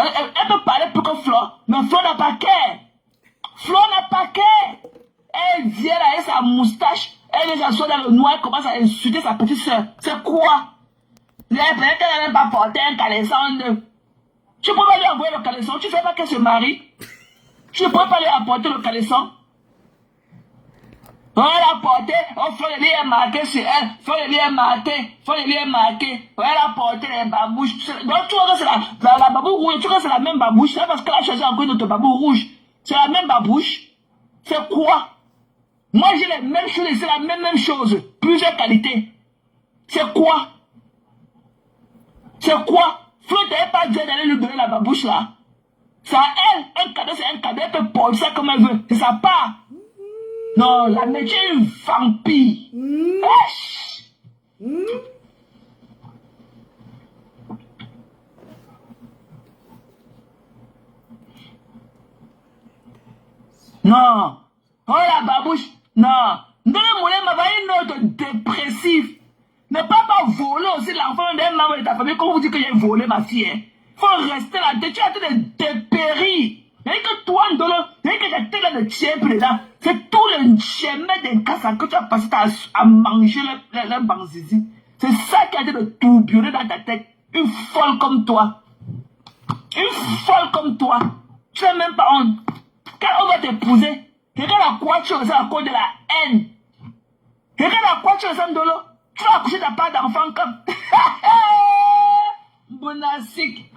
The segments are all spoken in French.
Elle peut parler plus que Flo, mais Flo n'a pas cœur. Flo n'a pas cœur. Elle vient là avec sa moustache, elle s'assoit dans le noir, elle commence à insulter sa petite soeur. C'est quoi? Elle n'a même pas porté un caleçon neuf. Tu peux pas lui envoyer le caleçon, tu sais pas qu'elle se marie. Tu ne peux pas lui apporter le caleçon. On l'a porté, on fait le lien marqué sur elle, fait le lien marqué, on l'a porté les babouches. Donc tu vois que c'est la babou rouge, tu vois que c'est la même babouche, c'est parce qu'elle a choisi encore une autre babou rouge. C'est la même babouche. C'est quoi? Moi j'ai les mêmes choses, c'est la même chose. Plusieurs qualités. C'est quoi? C'est quoi? Flo t'avais pas dit d'aller lui donner la babouche là. C'est à elle, un cadeau c'est un cadeau, elle peut porter ça comme elle veut. C'est sa part. Non, la métier est une vampire. Non. Oh la babouche. Non. Non, mon m'a une autre dépressif. Ne pas voler aussi l'enfant d'un membre de ta famille quand vous dites que j'ai volé ma fille. Il faut rester là. Tu es en train de dépérir. Il n'y a que toi, Ndolo. Il n'y a que j'étais là de tiens dedans. C'est tout le chemin d'un casse que tu as passé à manger le banzizi. C'est ça qui a été de tourbillonner dans ta tête. Une folle comme toi. Une folle comme toi. Tu n'as même pas honte. Quand on va t'épouser, regarde à quoi tu ressembles à cause de la haine. Regarde à quoi tu ressembles, Ndolo. Tu vas accoucher ta part d'enfant comme. Bonasik.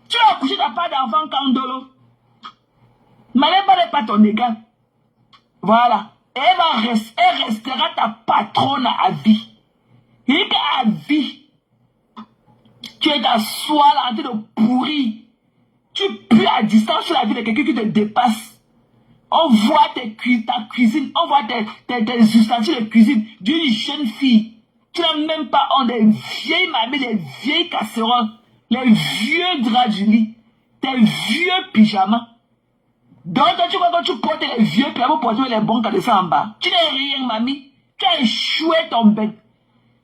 Tu vas accoucher ta part d'enfant comme Ndolo. Malemba n'est pas ton égal. Voilà. Elle restera ta patronne à vie. Et qu'à vie, tu es à soi là en train de pourrir. Tu pues à distance sur la vie de quelqu'un qui te dépasse. On voit ta cuisine, on voit tes ustensiles de cuisine d'une jeune fille. Tu n'as même pas honte des vieilles mamies, des vieilles casseroles, les vieux draps du lit, tes vieux pyjamas. Donc, tu vois quand tu portes les vieux pyjamas pour porter les bons caleçons en bas. Tu n'es rien, mamie. Tu as échoué ton bec.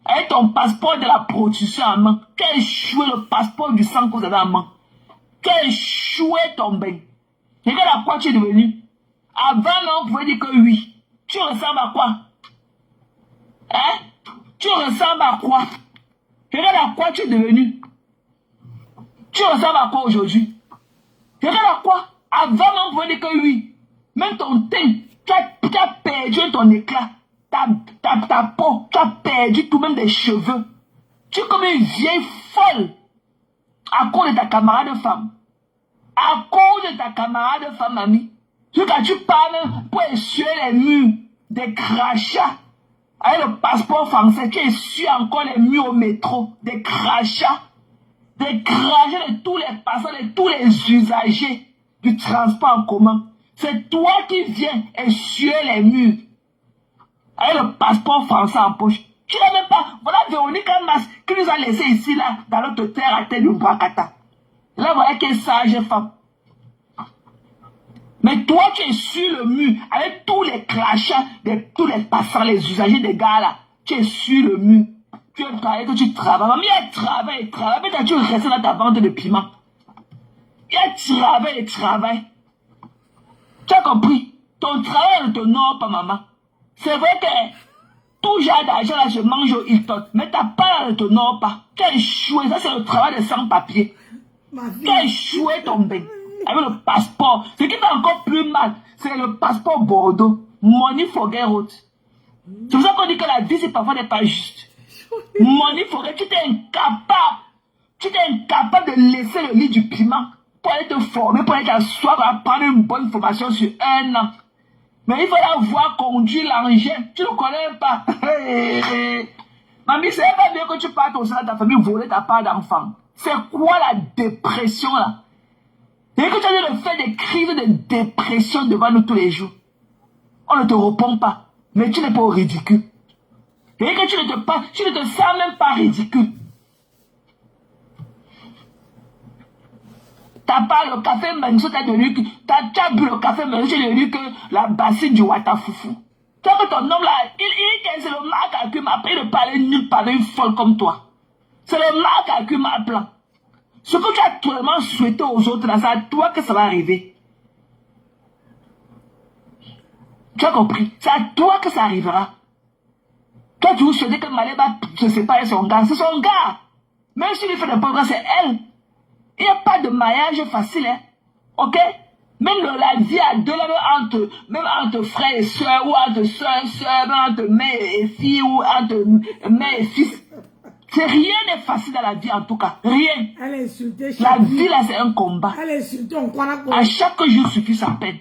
Avec ton passeport de la prostitution en main. Tu as échoué le passeport du sang que vous avez en main. Tu as échoué ton bec. Regarde à quoi tu es devenu. Avant, on pouvait dire que oui. Tu ressembles à quoi? Hein? Tu ressembles à quoi? Regarde à quoi tu es devenu. Tu ressembles à quoi aujourd'hui? Regarde à quoi? Avant, on pouvait dire que oui. Même ton teint, tu as perdu ton éclat. Ta peau, tu as perdu tout, même des cheveux. Tu es comme une vieille folle. À cause de ta camarade femme. À cause de ta camarade femme, mamie. Quand tu parles pour essuyer les murs, des crachats. Avec le passeport français, tu essuies encore les murs au métro. Des crachats. Des crachats de tous les passants, de tous les usagers du transport en commun. C'est toi qui viens essuyer les murs. Avec le passeport français en poche. Tu n'as même pas. Voilà Véronique Mas qui nous a laissé ici, là, dans notre terre à terre du Brakata. Là, voilà quelle sage femme. Mais toi, tu es sur le mur, avec tous les crachats, tous les passants, les usagers des gars là. Tu es sur le mur. Tu es travaillé, que tu travailles. Mamie, elle travaille. Mais tu restes dans ta vente de piment. Elle travaille. Tu as compris? Ton travail ne t'honore pas, maman. C'est vrai que tout genre d'argent là, je mange au Hilton. Mais ta part ne t'honore pas. Tu as échoué. Ça, c'est le travail de sans-papier. Tu as échoué ton bain. Avec le passeport. Ce qui fait encore plus mal, c'est le passeport Bordeaux. Money forget road. C'est pour ça qu'on dit que la vie, c'est parfois n'est pas juste. Money forget, tu t'es incapable. Tu t'es incapable de laisser le lit du piment pour aller te former, pour aller t'asseoir, pour apprendre une bonne formation sur 1 an. Mais il faut la voir conduire l'engin. Tu ne connais pas. Mamie, c'est pas bien que tu partes au sein de ta famille voler ta part d'enfant. C'est quoi la dépression là? Et que tu as de faire des crises de dépression devant nous tous les jours. On ne te répond pas. Mais tu n'es pas au ridicule. Et que tu ne te sens même pas ridicule. T'as pas le café Menso, t'as bu le café Menso, tu as devenu que la bassine du Watafoufou. Tu vois que ton homme là, c'est le marque à cul, après de parler nulle part d'une folle comme toi. C'est le marque à cul, ma plan. Ce que tu as tellement souhaité aux autres, là, c'est à toi que ça va arriver. Tu as compris? C'est à toi que ça arrivera. Toi, tu vous souhaitais que Maléba se sépare de son gars. C'est son gars. Même s'il fait des progrès, c'est elle. Il n'y a pas de mariage facile, hein. Ok? Même la vie à deux, là, même entre frères et soeurs, ou entre soeurs et soeurs, même entre mère et fille, ou entre mère et fils. Rien n'est facile dans la vie, en tout cas. Rien. Elle est insultée. La vie, là, c'est un combat. Elle est insultée, on croit quoi. À chaque jour suffit sa peine.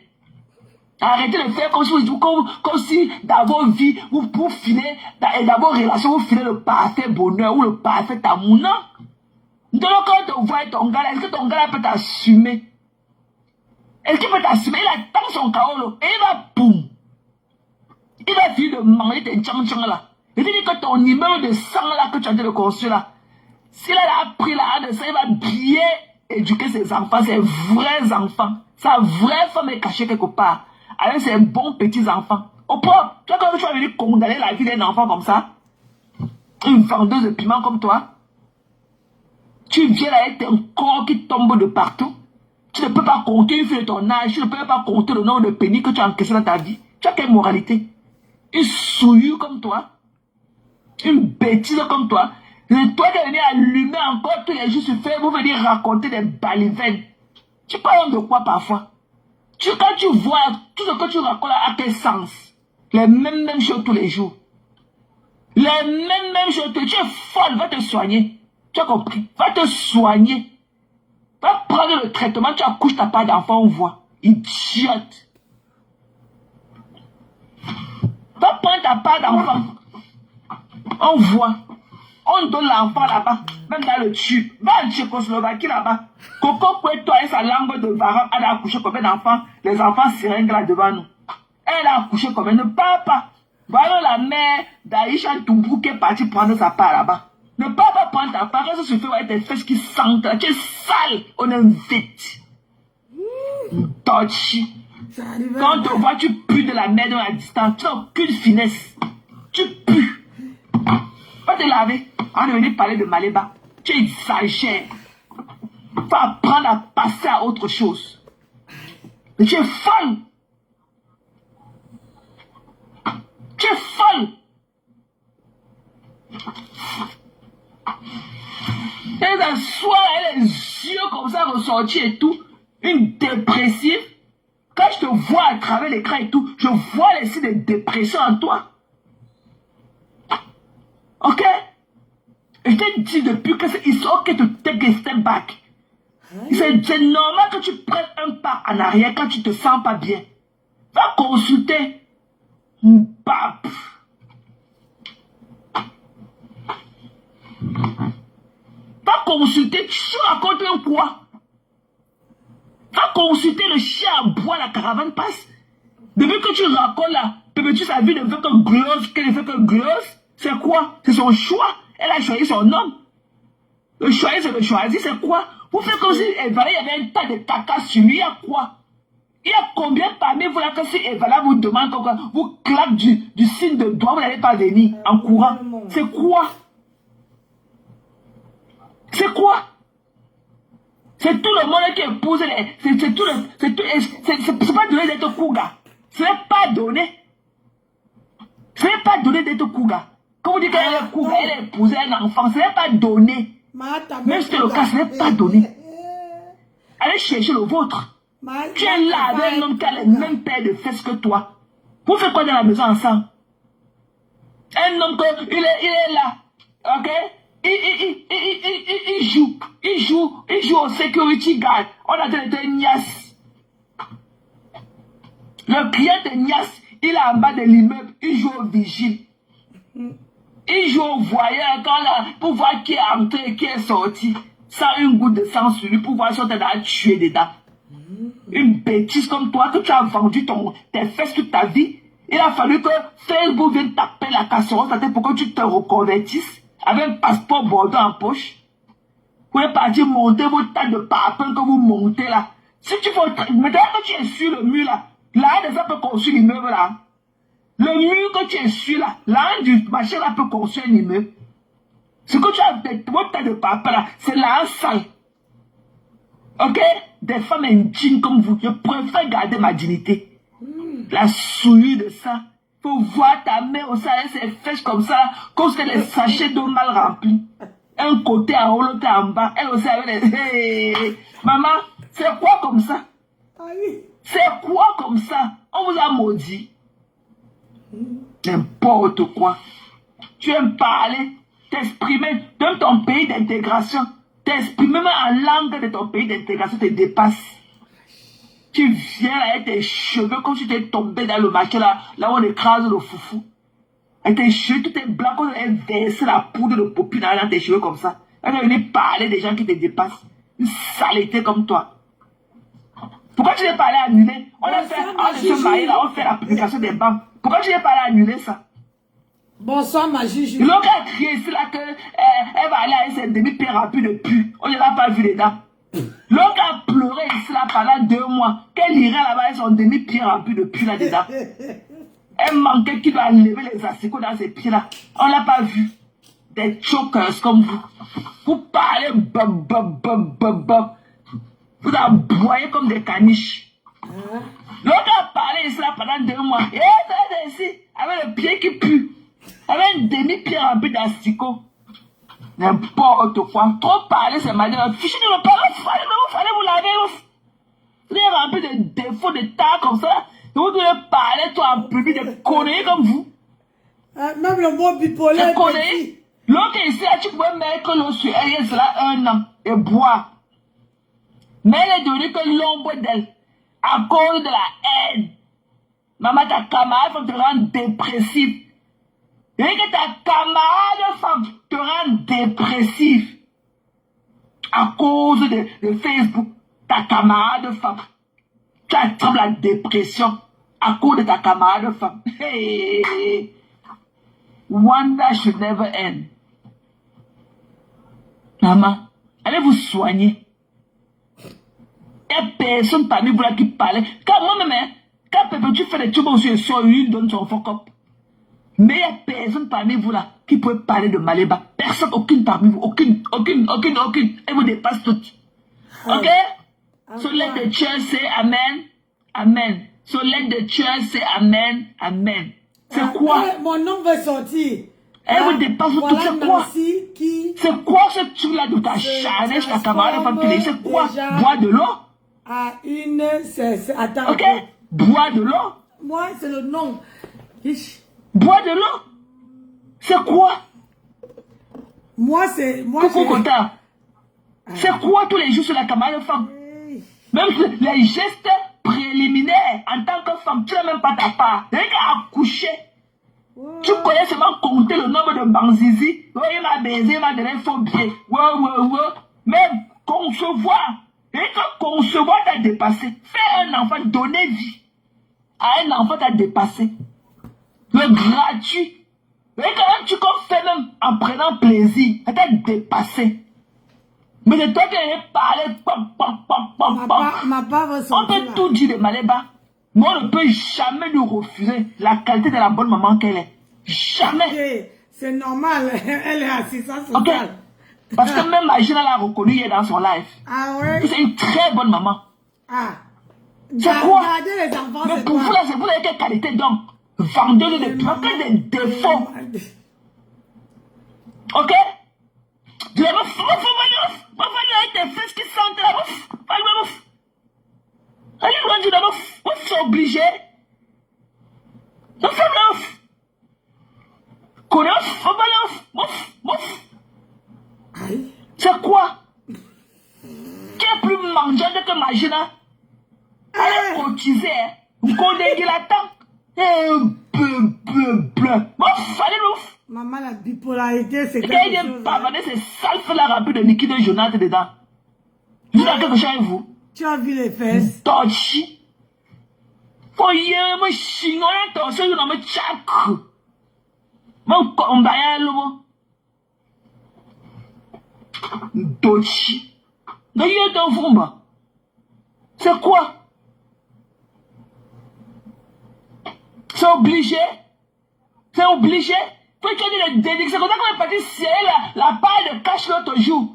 Arrêtez de faire comme si dans vos vies, vous pour finir, dans vos relations, vous finissez le parfait bonheur ou le parfait amour. Non. Donc, quand tu vois ton gars là, est-ce que ton gars là peut t'assumer? Est-ce qu'il peut t'assumer? Il attend son chaos et il va boum. Il va finir de manger tes tchang-tchang là. Il dit que ton immeuble de sang là que tu as de construire là, s'il a appris là de ça, il va bien éduquer ses enfants, ses vrais enfants. Sa vraie femme est cachée quelque part. Avec ses bons petits enfants. Au propre, tu vois quand tu vas venir condamner la vie d'un enfant comme ça, une vendeuse de piment comme toi, tu viens là avec un corps qui tombe de partout. Tu ne peux pas compter une fille de ton âge, tu ne peux pas compter le nombre de pénis que tu as encaissé dans ta vie. Tu as quelle moralité? Une souillure comme toi, une bêtise comme toi, et toi qui es venu allumer encore tous les jours sur Facebook, vous venir raconter des balivernes. Tu parles de quoi parfois? Quand tu vois tout ce que tu racontes à quel sens? Les mêmes choses tous les jours. Les mêmes choses. Tu es folle, va te soigner. Tu as compris? Va te soigner. Va prendre le traitement, tu accouches, t'as pas d'enfant, on voit. Idiote. Va prendre ta part d'enfant. On voit. On donne l'enfant là-bas, même dans le tube. Va en Tchécoslovaquie là-bas. Coco Pueto et sa langue de varan, elle a accouché combien d'enfants? Les enfants seringues là devant nous. Elle a accouché combien? Ne parle pas. Voilà la mère d'Aïcha Toumbou qui est partie prendre sa part là-bas. Ne parle pas prendre ta part. Ça se fait avec tes fesses qui sentent. Tu es sale. On invite. Torchi. Quand on te voit, tu pues de la merde à la distance. Tu n'as aucune finesse. Tu pues. Va te laver. On est venu parler de Maléba. Tu exagères. Faut apprendre à passer à autre chose. Mais tu es folle. Tu es folle. Elle a soir, elle a les yeux comme ça ressortis et tout. Une dépressive. Quand je te vois à travers l'écran et tout, je vois les signes de dépression en toi. Ok? Et je t'ai dit depuis que c'est ok to take a step back. C'est normal que tu prennes un pas en arrière quand tu te sens pas bien. Va consulter. Bap. Va consulter. Tu racontes un quoi? Va consulter le chien à bois, la caravane passe. Depuis que tu racontes là, peux-tu sa vie ne veut que gloss, qu'elle ne veut que gloss? C'est quoi? C'est son choix. Elle a choisi son homme. Le choix, c'est le choisir, c'est quoi? Vous faites comme si Evala, il y avait un tas de caca sur lui, il y a quoi? Il y a combien parmi vous là que si Evala vous demande quoi, vous claque du signe de doigt, vous n'allez pas venir en courant? C'est quoi? C'est quoi? C'est tout le monde qui épouse les... C'est pas donné d'être couga. Ce n'est pas donné. Ce n'est pas donné d'être couga. Quand vous dites qu'elle est couga, elle a épousé un enfant, ce n'est pas donné. Même si c'est le cas, ce n'est pas donné. Allez chercher le vôtre. Tu es là avec un homme qui a les mêmes paires de fesses que toi. Vous faites quoi dans la maison ensemble? Un homme, il est là. Ok? Il joue au security guard. On a traité Nias. Le client de Nias, il est en bas de l'immeuble, il joue au vigile. Il joue au voyeur pour voir qui est entré et qui est sorti. Sans une goutte de sang sur lui, pour voir si on t'a tué dedans. Une bêtise comme toi, que tu as vendu tes fesses toute ta vie. Il a fallu que Facebook vienne taper la casserole pour que tu te reconvertisses avec un passeport Bordeaux en poche. Vous êtes parti monter vos tas de parpaings que vous montez là. Si tu veux, maintenant que tu es sur le mur là, là, des gens peuvent construire l'immeuble là. Le mur que tu es sur là, là, du machin là peut construire un immeuble. Ce que tu as, votre tas de parpaings là, c'est là sale. Ok? Des femmes indignes comme vous, je préfère garder ma dignité. La souillure de ça. Faut voir ta mère aussi avec ses fesses comme ça, comme c'est les sachets d'eau mal remplis. Un côté en haut, l'autre en bas. Elle aussi avec les... Hey. Maman, c'est quoi comme ça? C'est quoi comme ça? On vous a maudit. N'importe quoi. Tu aimes parler, t'exprimer dans ton pays d'intégration. T'exprimer même en langue de ton pays d'intégration te dépasse. Tu viens là avec tes cheveux comme si tu étais tombé dans le marché là où on écrase le foufou. Et tes cheveux, tout est blanc, comme on a versé la poudre de popi dans tes cheveux comme ça. Elle est venue parler des gens qui te dépassent. Une saleté comme toi. Pourquoi tu n'es pas allé annuler? On a fait, on se marier là, on fait la publication des banques. Pourquoi tu n'es pas allé annuler ça? Bonsoir ma juge. L'autre a crié ici là que elle va aller avec ses demi-pieds remplis de pu. On ne l'a pas vu dedans. L'autre a pleuré ici là pendant 2 mois. Qu'elle irait là-bas avec son demi-pied rempli de pu là dedans. Elle manquait qu'il doit lever les asticots dans ses pieds là. On ne l'a pas vu. Des chokers comme vous. Vous parlez bob, bob, bob, bob, bob. Vous aboyez comme des caniches. L'autre a parlé ici là pendant 2 mois. Et elle est ici avec le pied qui pue. Avec un demi-pied rempli d'asticots. N'importe quoi. Trop parler, c'est mal. Fichez de me parler, fallait vous laver. Vous êtes rempli de défauts, de tas comme ça. Vous devez parler, toi, en public, de conneries comme vous. Même le mot bipolaire. L'autre ici, là, tu pouvais mettre l'eau sur elle, il sera 1 an, et boire. Mais elle est devenue que l'ombre d'elle, à cause de la haine. Maman, ta camarade te rend dépressif. Et que ta camarade femme te rend dépressif. À cause de Facebook, ta camarade femme. Tu attrapes la dépression à cause de ta camarade femme. Hey. Wonder should never end. Maman, allez vous soigner. Il n'y a personne parmi vous là qui parle. Quand moi-même, quand tu fais des trucs aussi, il donne son fuck up. Mais il n'y a personne parmi vous là qui peut parler de Maléba. Personne, aucune parmi vous. Aucune. Elle vous dépasse toutes. Ok? So let the church say amen. Amen. So let the church say amen. Amen. C'est quoi? Mon nom va sortir. Elle vous dépasse tout. C'est quoi? C'est quoi ce truc-là de ta charnette, ta camarade femme? C'est quoi? Boire de l'eau? À une, attends. Ok? Boire de l'eau? Moi, c'est le nom. Boire de l'eau? C'est quoi? Moi, c'est... Coucou Kota. C'est quoi tous les jours sur la camarade femme? Même les gestes préliminaires en tant que femme, tu n'as même pas ta part. Rien qu'à accoucher. Tu connais seulement compter le nombre de banzizi. Oh, il m'a baisé, il m'a donné un faux billet. Même concevoir. Rien que concevoir t'a dépassé. Faire un enfant, donner vie à un enfant t'a dépassé. Le gratuit. Rien qu'un truc qu'on fait même en prenant plaisir, ça t'a dépassé. Mais c'est toi qui as parlé. On peut tout dire de Maléba. Mais on ne peut jamais lui refuser la qualité de la bonne maman qu'elle est. Jamais. C'est normal. Elle est assistante sociale. Okay. Parce que même Magina l'a reconnue hier dans son live. Ah ouais? C'est une très bonne maman. Ah. C'est quoi? Les enfants, mais pour vous, là, c'est vous avez quelle qualité donc? Vendez-le des défauts. Ok? Tu vas avec tes fesses qui sentent là. Allez, loin du d'abord. Vous êtes obligé. Vous faites l'off. Connais off. C'est quoi? Qui est plus mangeante que Magina? Allez cotiser. Vous connaissez la temps. Allez l'off. Maman, la bipolarité, c'est quelque chose. Et quand il vient pavaner ces salfes là remplis de liquide jaunâtre dedans. Vous avez quelque chose avec vous? Tu as vu les fesses? Torchi. Oye, moi, chinois, torchi, je n'en me tchac. Mon combat, l'homme. Torchi. D'ailleurs, dans Fumba. C'est quoi? C'est obligé. C'est obligé. Faut que tu aies des dédictions. C'est comme ça qu'on est parti serrer la paille de cash l'autre jour.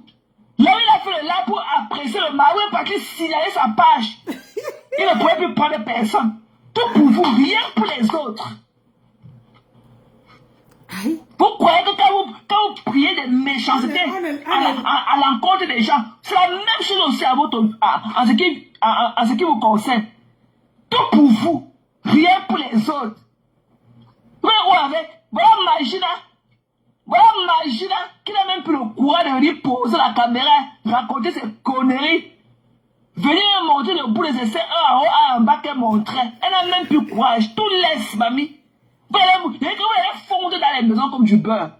Là où il a fait le là pour apprécier le mari parce qu'il signalait sa page. Il ne pouvait plus prendre personne. Tout pour vous, rien pour les autres. Aïe. Vous croyez que quand vous priez des méchancetés à l'encontre des gens, c'est la même chose aussi à votre, en ce qui vous concerne. Tout pour vous, rien pour les autres. Voilà Magina qui n'a même plus le courage de venir poser la caméra, raconter ses conneries. Venir montrer le bout des essais, un en haut, un en bas qu'elle montrait. Elle n'a même plus courage. Tout laisse, mamie. Vous allez fondre dans les maisons comme du beurre.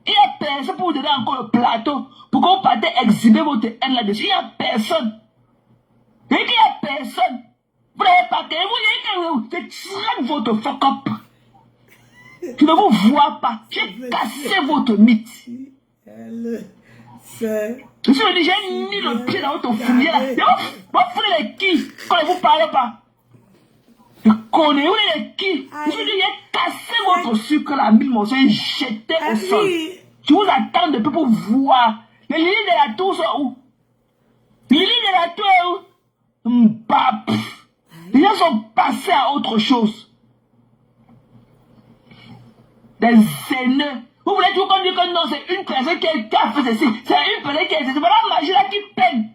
Il n'y a personne pour vous donner encore le plateau. Pour que vous partez exhiber votre haine là-dessus. Il n'y a personne. Il n'y a personne. Vous n'avez pas qu'à vous. Je tire votre fuck up. Je ne vous vois pas. J'ai cassé votre mythe. Je suis venu, j'ai mis le pied dans votre fourrière là. Vous prenez les qui quand vous ne parlez pas. Je connais où les qui. Je suis venu, j'ai cassé votre sucre là, mis mon sang, jeté au sol. Je vous attends depuis pour voir. Les lilies de la tour sont où? Les lilies de la tour est où? Mbap. Les gens sont passés à autre chose. Des haineux. Vous voulez tout qu'on dit que non, c'est une personne qui a fait ceci. C'est une personne qui a fait ceci. Voilà Magina qui peine.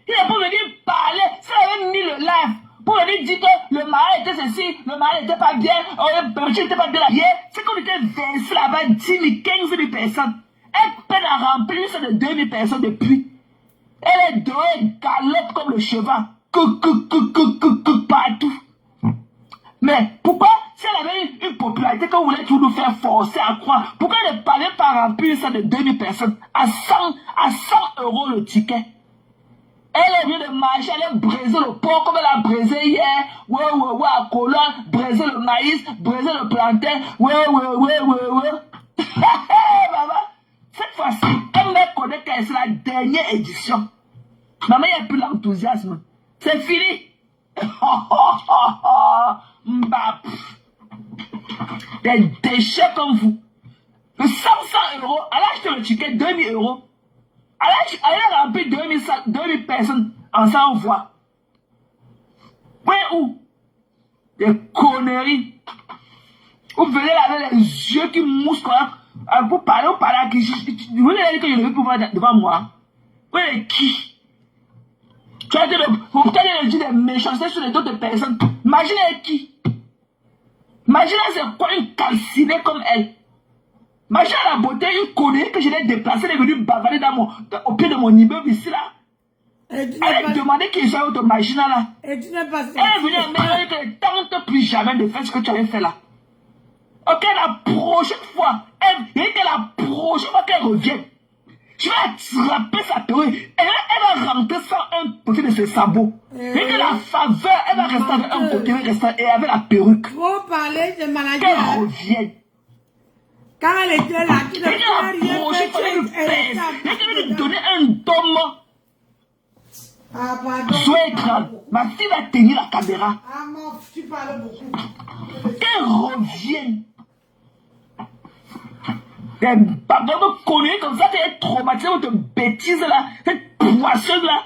Il est pour venir parler. Ça avait mis le live. Pour venir dire que le mari était ceci, le mari n'était pas bien, le berger n'était pas bien là. C'est qu'on était versé là-bas 10 000, 15 000 personnes. Elle peine à remplir ça de 2 000 personnes depuis. Elle est dorée, elle galope comme le cheval. Partout. Mais pourquoi, si elle avait une popularité que vous voulez tout nous faire forcer à croire, pourquoi elle ne parlait pas remplir ça de 2000 personnes à 100 € le ticket? Elle vient de marcher, elle a braisé le porc comme elle a braisé hier. Ouais, à Cologne, braisé le maïs, braisé le plantain. Ouais. Maman, cette fois-ci, elle me connaît que c'est la dernière édition. Maman, il n'y a plus l'enthousiasme. C'est fini. Mbap. Des déchets comme vous. De 500 €, elle a acheté le ticket 2000 €. Elle a rempli 2000 personnes en sans voix. Ouais, où? Des conneries. Vous venez là avec les yeux qui moussent quoi. Vous parlez à qui? Vous voulez dire que je ne veux plus voir devant moi. Vous voyez qui? Tu as dit de dire des méchancetés sur les autres personnes. Imaginez qui? Imaginez c'est quoi une calcinée comme elle. Imaginez la beauté, une connerie que je l'ai déplacée, elle est venue bavarder au pied de mon immeuble ici là. Elle a demandé qu'il soit autre Magina là. Elle est venue améliorer que ne tente plus jamais de faire ce que tu avais fait là. Ok, la prochaine fois, qu'elle revienne, je vais attraper sa perruque. Elle va rentrer sans un côté de ses sabots. Et que la faveur, elle va rester avec un côté et avec la perruque. Trop parler de maladie. Qu'elle revienne. Quand elle était là, tu ne peux rien faire. Elle va lui donner un dôme. Soyez grave. Ma fille va tenir la caméra. Ah, mon, tu parles beaucoup. Qu'elle revienne. Des babons de conneries comme ça, tu es traumatisé de bêtises là, cette poisseuse là.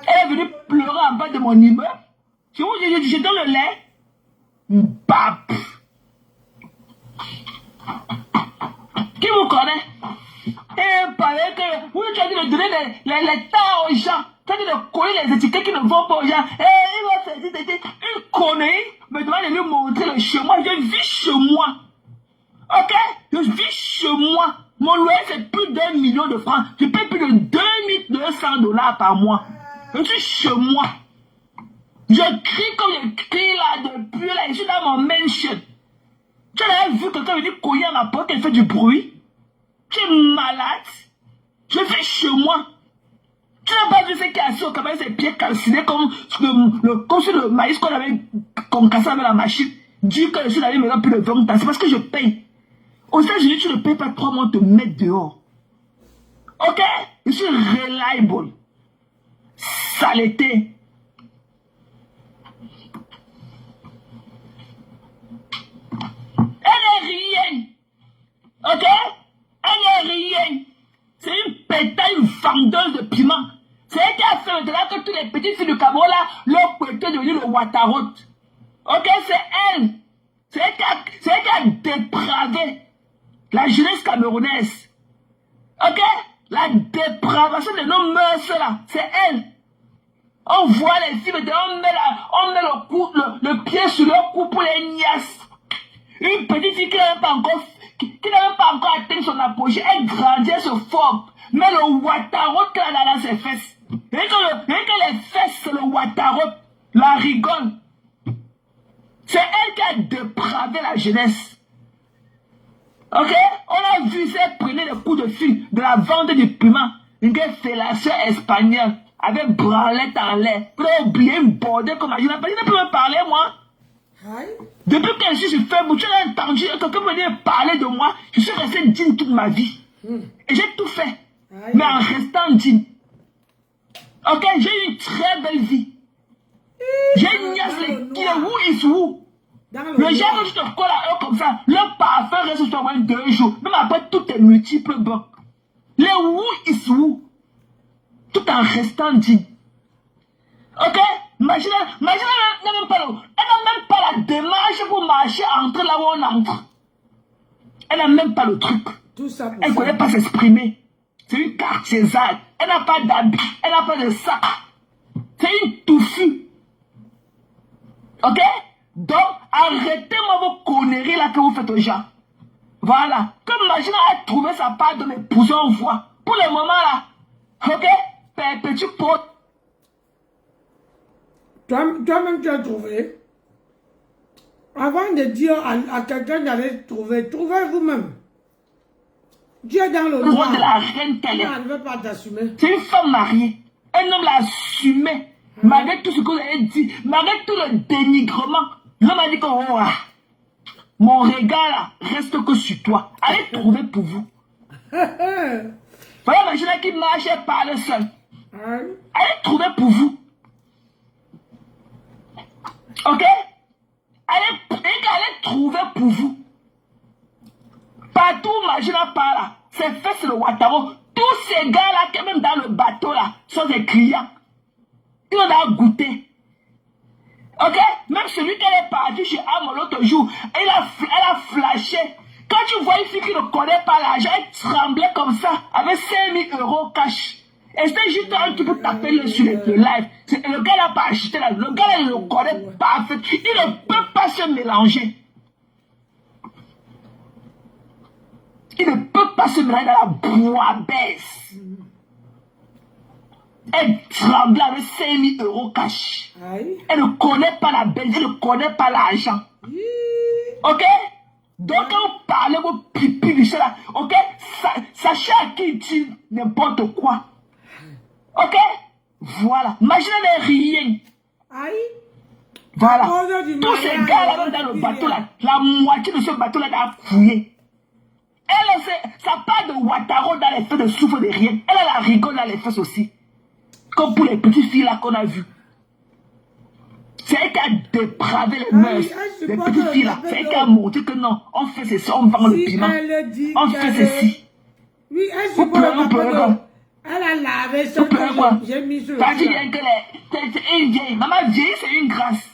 Elle est venue pleurer en bas de mon immeuble. Je donne le lait. Bap. Qui vous connaît? Et paraît que vous tu as dit de donner les tas aux gens. Tu as dit de coller les étiquettes qui ne vont pas aux gens. Et il va faire une connerie. Me demande de lui montrer le chez moi. Je vis chez moi. Ok? Je vis chez moi. Mon loyer c'est plus d'1 million de francs. Je paye plus de 2200 $ par mois. Je suis chez moi. Je crie comme je crie là depuis là. Je suis dans mon mansion. Tu as vu quelqu'un venir cogner à ma porte et fait du bruit? Tu es malade? Je vis chez moi. Tu n'as pas vu ce qui est assis au cabaret, ses pieds calcinés comme sur le maïs qu'on avait concassé avec la machine. Dis que je suis allé maintenant plus de 20 ans. C'est parce que je paye. Aux États-Unis, tu ne payes pas 3 mois, te mettre dehors. Ok? Je suis reliable. Saleté. Elle n'est rien. Ok? Elle n'est rien. C'est une pétale, une les petites filles du Cameroun, là, leur peut-être devenir le Ouattarot. Ok, c'est elle. C'est elle qui a dépravé la jeunesse camerounaise. Ok? La dépravation de nos mœurs, là, c'est elle. On voit les filles, on met le pied sur leur cou pour les niaises. Une petite fille qui n'a même pas encore atteint son apogée, elle grandit, elle se forme. Mais le Ouattarot qu'elle a dans ses fesses. Et que les fesses, c'est le Ouattarot. La rigole. C'est elle qui a dépravé la jeunesse. Ok? On a vu ça prenait des coups de fil de la vente du piment. Une fellation espagnole avec branlette en l'air. Pour oublier une bordée comme je n'ai pas pu me parler, moi. Depuis que je suis fait, tu as entendu quelqu'un venir parler de moi. Je suis resté digne toute ma vie. Et j'ai tout fait. Mais en restant digne. Ok? J'ai eu une très belle vie. J'ai une nièce qui est où is où. Le genre que je te colle à eux comme ça, le parfum reste sur toi 2 jours. Même après tous tes multiples bancs. Les où is où. Tout en restant digne. Ok? Imagine, elle n'a même pas la démarche pour marcher entre là où on entre. Elle n'a même pas le truc. Elle ne connaît pas s'exprimer. C'est une cartiésade. Elle n'a pas d'habit. Elle n'a pas de sac. C'est une touffue. Ok? Donc, arrêtez-moi vos conneries là que vous faites aux gens. Voilà. Comme imagine, elle a trouvé sa part de m'épouser en voix. Pour le moment là. Ok? Petit pote. Toi-même, tu as trouvé. Avant de dire à quelqu'un d'aller trouver, trouvez vous-même. Dieu est dans le Le droit. rôle de la reine qu'elle est. Elle ne veut pas t'assumer. C'est une femme mariée. Un homme l'a assumé. Malgré tout ce que vous avez dit, malgré tout le dénigrement, l'homme a dit que oh, mon regard là, reste que sur toi. Allez trouver pour vous. Voilà, imaginez qui marche et parle seul. Allez trouver pour vous. Ok? Allez trouver pour vous. Partout, imaginez par là. C'est fait sur le Ouattaro. Tous ces gars-là, qui même dans le bateau là, sont des clients. Ils en ont goûté. Ok? Même celui qui est parti chez Amo l'autre jour, elle a flashé. Quand tu vois une fille qui ne connaît pas l'argent, elle tremblait comme ça, avec 5 000 € cash. Et c'était juste un truc pour taper sur le live. Le gars n'a pas acheté là. Le gars il le connaît parfait. Il ne peut pas se mélanger. Il ne peut pas se mélanger dans la bouillabaisse. Elle tremble avec 5 000 € cash. Elle ne connaît pas la belle, elle ne connaît pas l'argent. Ok? Donc quand vous parlez, vous pipi du là, ok? Sachez à qui dit n'importe quoi. Ok? Voilà. Imaginez les rien. Voilà. Tous ces gars-là dans le bateau là, la moitié de ce bateau là a fouillé. Elle, ça part de Ouattaro dans les fesses de souffle de rien. Elle a la rigole dans les fesses aussi. Comme pour les petites filles là qu'on a vues. C'est elle qui a dépravé les mœurs. Les petites filles là. C'est elle qui a montré que non, on fait ceci, on vend le piment. On fait ceci. Oui, elle vous pleurez. Elle a lavé son j'ai mis sur le plat. C'est une vieille. Maman vieille, c'est une grâce.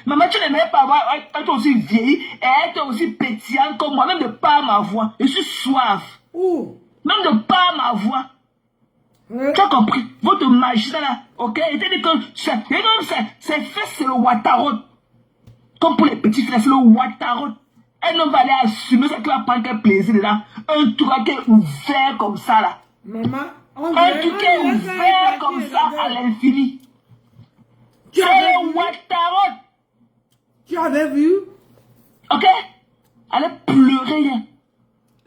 Maman, tu n'aimerais pas voir, elle est aussi vieille, et elle est aussi pétillante comme moi, même de par ma voix. Je suis soif. Même de par ma voix. Tu as compris? Votre magie là, ok? C'est-à-dire que c'est fait, c'est le Ouattaro. Comme pour les petits frères, c'est le Ouattaro. Elle ne va aller assumer ça qui va prendre quel plaisir là. Un truc qui est ouvert comme ça là. Maman, un truc qui est ouvert comme ça à l'infini. C'est le Ouattaro. Tu avais vu? Ok? Elle est pleurée.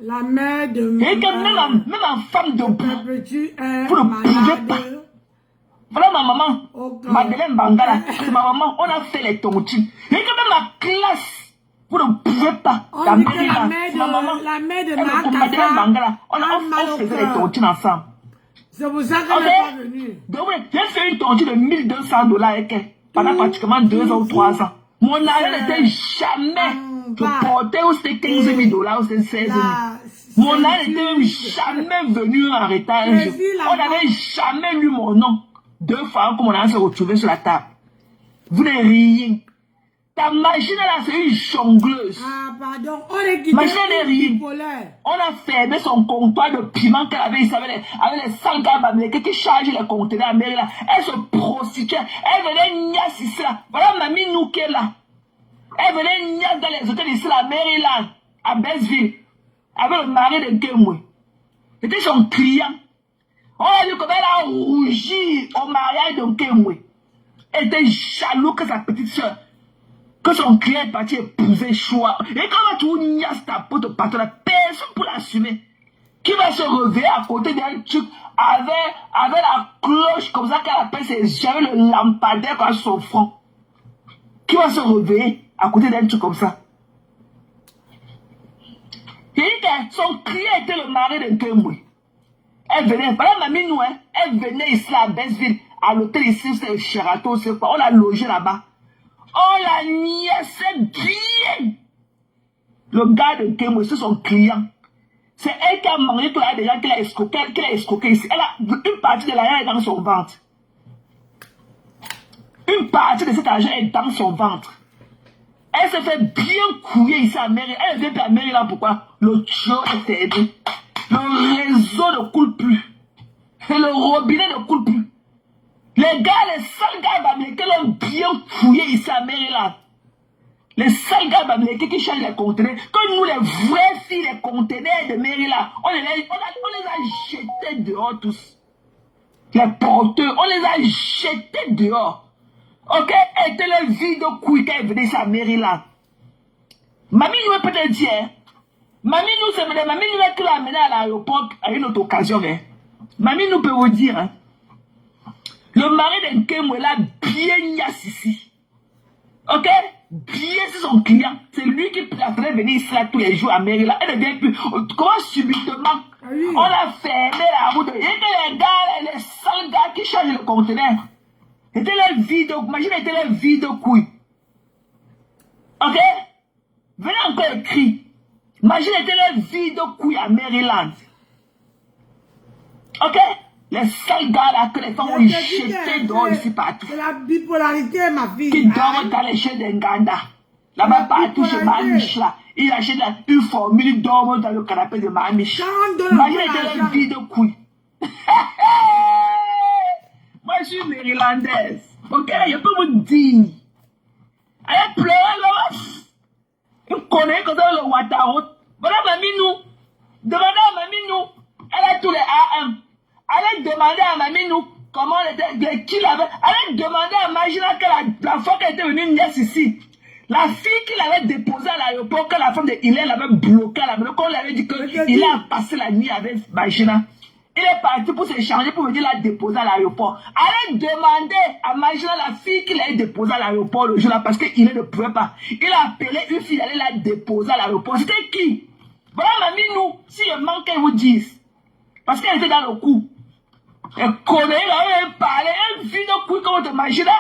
La mère de et que même en femme de boue, vous ne pouvez pas. Voilà ma maman, Madeleine Bangala, c'est ma maman, on a fait les tontines. Et que même ma classe, vous ne pouvez pas. La mère de Madeleine Bangala, on faisait les tontines ensemble. C'est pour ça qu'elle n'est pas venue. Donc j'ai fait une tontine de 1 200 $ avec elle, pendant pratiquement 2 ans ou 3 ans. Mon argent n'était jamais, je portais où c'était 15 000 $ ou c'était 16 000. Mon argent n'était jamais venu en retard. On n'avait jamais lu mon nom. 2 fois comme on a se retrouvé sur la table. Vous n'êtes rien. Ta machine là, c'est une jongleuse. Ah, pardon. On est quitté. Machine n'est rien. On a fermé son comptoir de piment qu'elle avait ici avec les 100 gars américains qui chargent les conteneurs américains. Elle se prostituait. Elle venait niasse ici là. Voilà mamie nous qui est là. Elle venait niasse dans les hôtels ici là, à Maryland, à Bassville, avec le mari de Kemwe. C'était son client. On a vu comment elle a rougi au mariage de Kemwe. Elle était jaloux que sa petite soeur, que son client est parti épouser choix. Et quand tu niasses ta pote patron, personne pour l'assumer. Qui va se réveiller à côté d'un truc avec la cloche comme ça qu'elle appelle ses yeux, le lampadaire à son front. Qui va se réveiller à côté d'un truc comme ça? Il dit que son client était le mari de Kemwe. Elle venait, voilà mamie nous, hein, elle venait ici à Bassville, à l'hôtel ici, c'est Sheraton, c'est quoi, on l'a logé là-bas. On l'a niaissé bien. Le gars de Kemwe, c'est son client. C'est elle qui a mangé tout là déjà, qui l'a escroqué ici. Elle a une partie de l'argent est dans son ventre. Une partie de cet argent est dans son ventre. Elle s'est fait bien couiller ici à Maryland. Elle vient à Maryland, pourquoi? Le tuyau est fermé. Le réseau ne coule plus. Et le robinet ne coule plus. Les gars, les sales gars américains l'ont bien fouillé ici à Maryland. Les sales gars américains qui changent les conteneurs. Comme nous, les vraies filles, les conteneurs de Maryland, on les a jetés dehors tous. Les porteurs, on les a jetés dehors. Ok? Elle était le vide couille quand elle venait ici à Maryland. Mamie nous peut te dire, hein? Mamie nous, c'est mamie nous qui l'a amené à l'aéroport à une autre occasion. Hein? Mamie nous peut vous dire, hein? Le mari de Kemwe l'a bien niasse ici. Ok? Bien c'est son client. C'est lui qui préférait venir ici là tous les jours à Maryland. Elle ne vient plus. Comment subitement? On a fermé la route. Et que les gars, les sales gars qui changent le conteneur. C'était leur vide. Imagine, c'était leur vide couille. Ok? Venez encore écrire. Imagine, c'était leur vide couille à Maryland. Ok? Les sales gars là que les femmes ont jeté dehors ici partout. C'est la bipolarité, ma fille. Qui dorment dans les chaînes d'Enganda. Là-bas partout chez Mahamish là. Il achète une formule, il dort dans le canapé de Mahamish. Imagine, c'était leur vide couille. Moi, je suis marylandaise. Ok, je peux vous dire. Elle pleurait là-bas. Elle connaît comme ça le Wataro. Voilà, mamie nous. Demandez à mamie nous. Elle a tous les AM. Elle a demandé à mamie nous comment elle était, qui l'avait. Elle a demandé à Magina que la fois qu'elle était venue nièce ici. La fille qui l'avait déposée à l'aéroport, que la femme de Hélène l'avait bloquée à la maison, qu'on lui avait dit qu'il a passé la nuit avec Magina. Il est parti pour s'échanger pour venir la déposer à l'aéroport. Allez demander à Magina, la fille qu'il a déposée à l'aéroport le jour-là parce qu'il ne pouvait pas. Il a appelé une fille d'aller la déposer à l'aéroport. C'était qui? Voilà, mamie, nous, si je manque qu'elle vous dise. Parce qu'elle était dans le coup. Elle connaît, elle parlait, une fille de coup comme de Magina.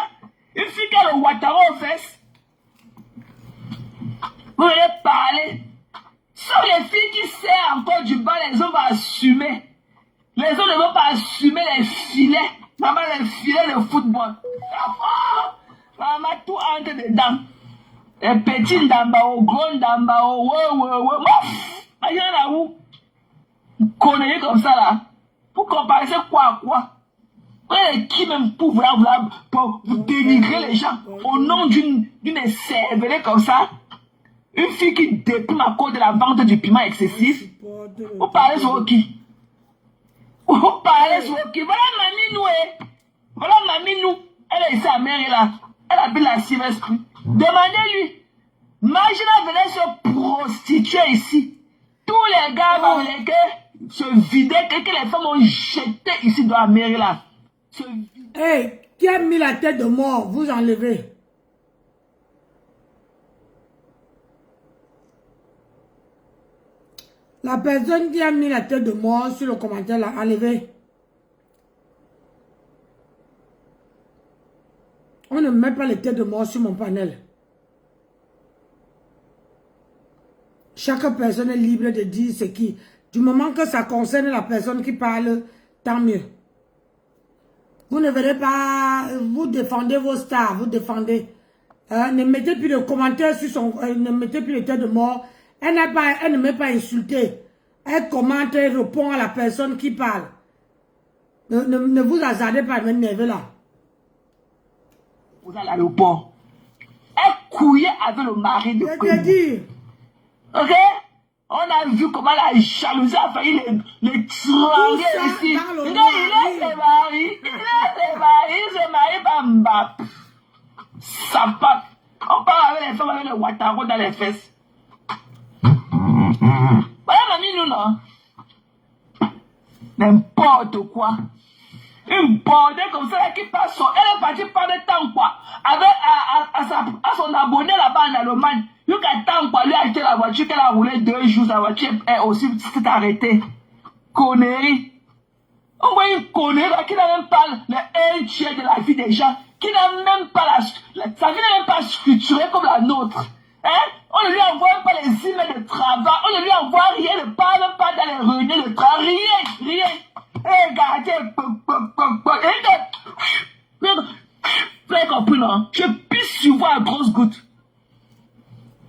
Une fille qui a le Ouattara aux fesses. Vous allez parler. Sauf les filles qui serrent encore du bas, les hommes vont assumer. Les autres ne vont pas assumer les filets. Maman, les filets de football. Maman, tout entre dedans. Les petits d'ambao, gros d'ambao, ouais. Il y en a où? Vous connaissez comme ça là. Pour comparer quoi? Ouais, qui même pour vous dénigrer les gens au nom d'une cervelée comme ça? Une fille qui déprime à cause de la vente du piment excessif. Vous parlez sur qui? Vous parlez sur qui? Voilà mamie nous, Voilà mamie nous. Elle est ici à Maryland. Elle habite la Silvestre. Demandez-lui. Magina venait se prostituer ici. Tous les gars américains se vidaient que les femmes ont jeté ici dans la Maryland. Hey, qui a mis la tête de mort? Vous enlevez. La personne qui a mis la tête de mort sur le commentaire l'a enlevé. On ne met pas les têtes de mort sur mon panel. Chaque personne est libre de dire ce qui. Du moment que ça concerne la personne qui parle, tant mieux. Vous ne verrez pas, vous défendez vos stars, vous défendez. Ne mettez plus de commentaires sur son... ne mettez plus de tête de mort. Elle ne met pas insulter. Elle commente et répond à la personne qui parle. Ne vous hasardez pas à m'énerver là. Vous allez à l'aéroport. Elle couillait avec le mari de Queen. Ok? On a vu comment la jalousie a failli les trangler ici. Il est ses maris. Il se marie par Mbap. Ça part. On parle avec les femmes avec le Ouattaro dans les fesses. Voilà, mamie, nous, non? N'importe quoi. Une bordée comme ça qui passe. Elle est partie par le temps, quoi. Avec à son abonné là-bas en Allemagne. Lui qui attend, quoi. Lui a acheté la voiture qu'elle a roulé 2 jours. Sa voiture est aussi s'est arrêtée. Connerie. On voit une connerie là, qui n'a même pas le tiers de la vie des gens. Qui n'a même pas sa vie n'est même pas structurée comme la nôtre. Hein? On ne lui envoie même pas les emails de travail. On ne lui envoie rien. Ne parle même pas dans les réunions de travail. Rien. Regardez. Vous avez compris, non? Je pisse sur vous à grosses gouttes.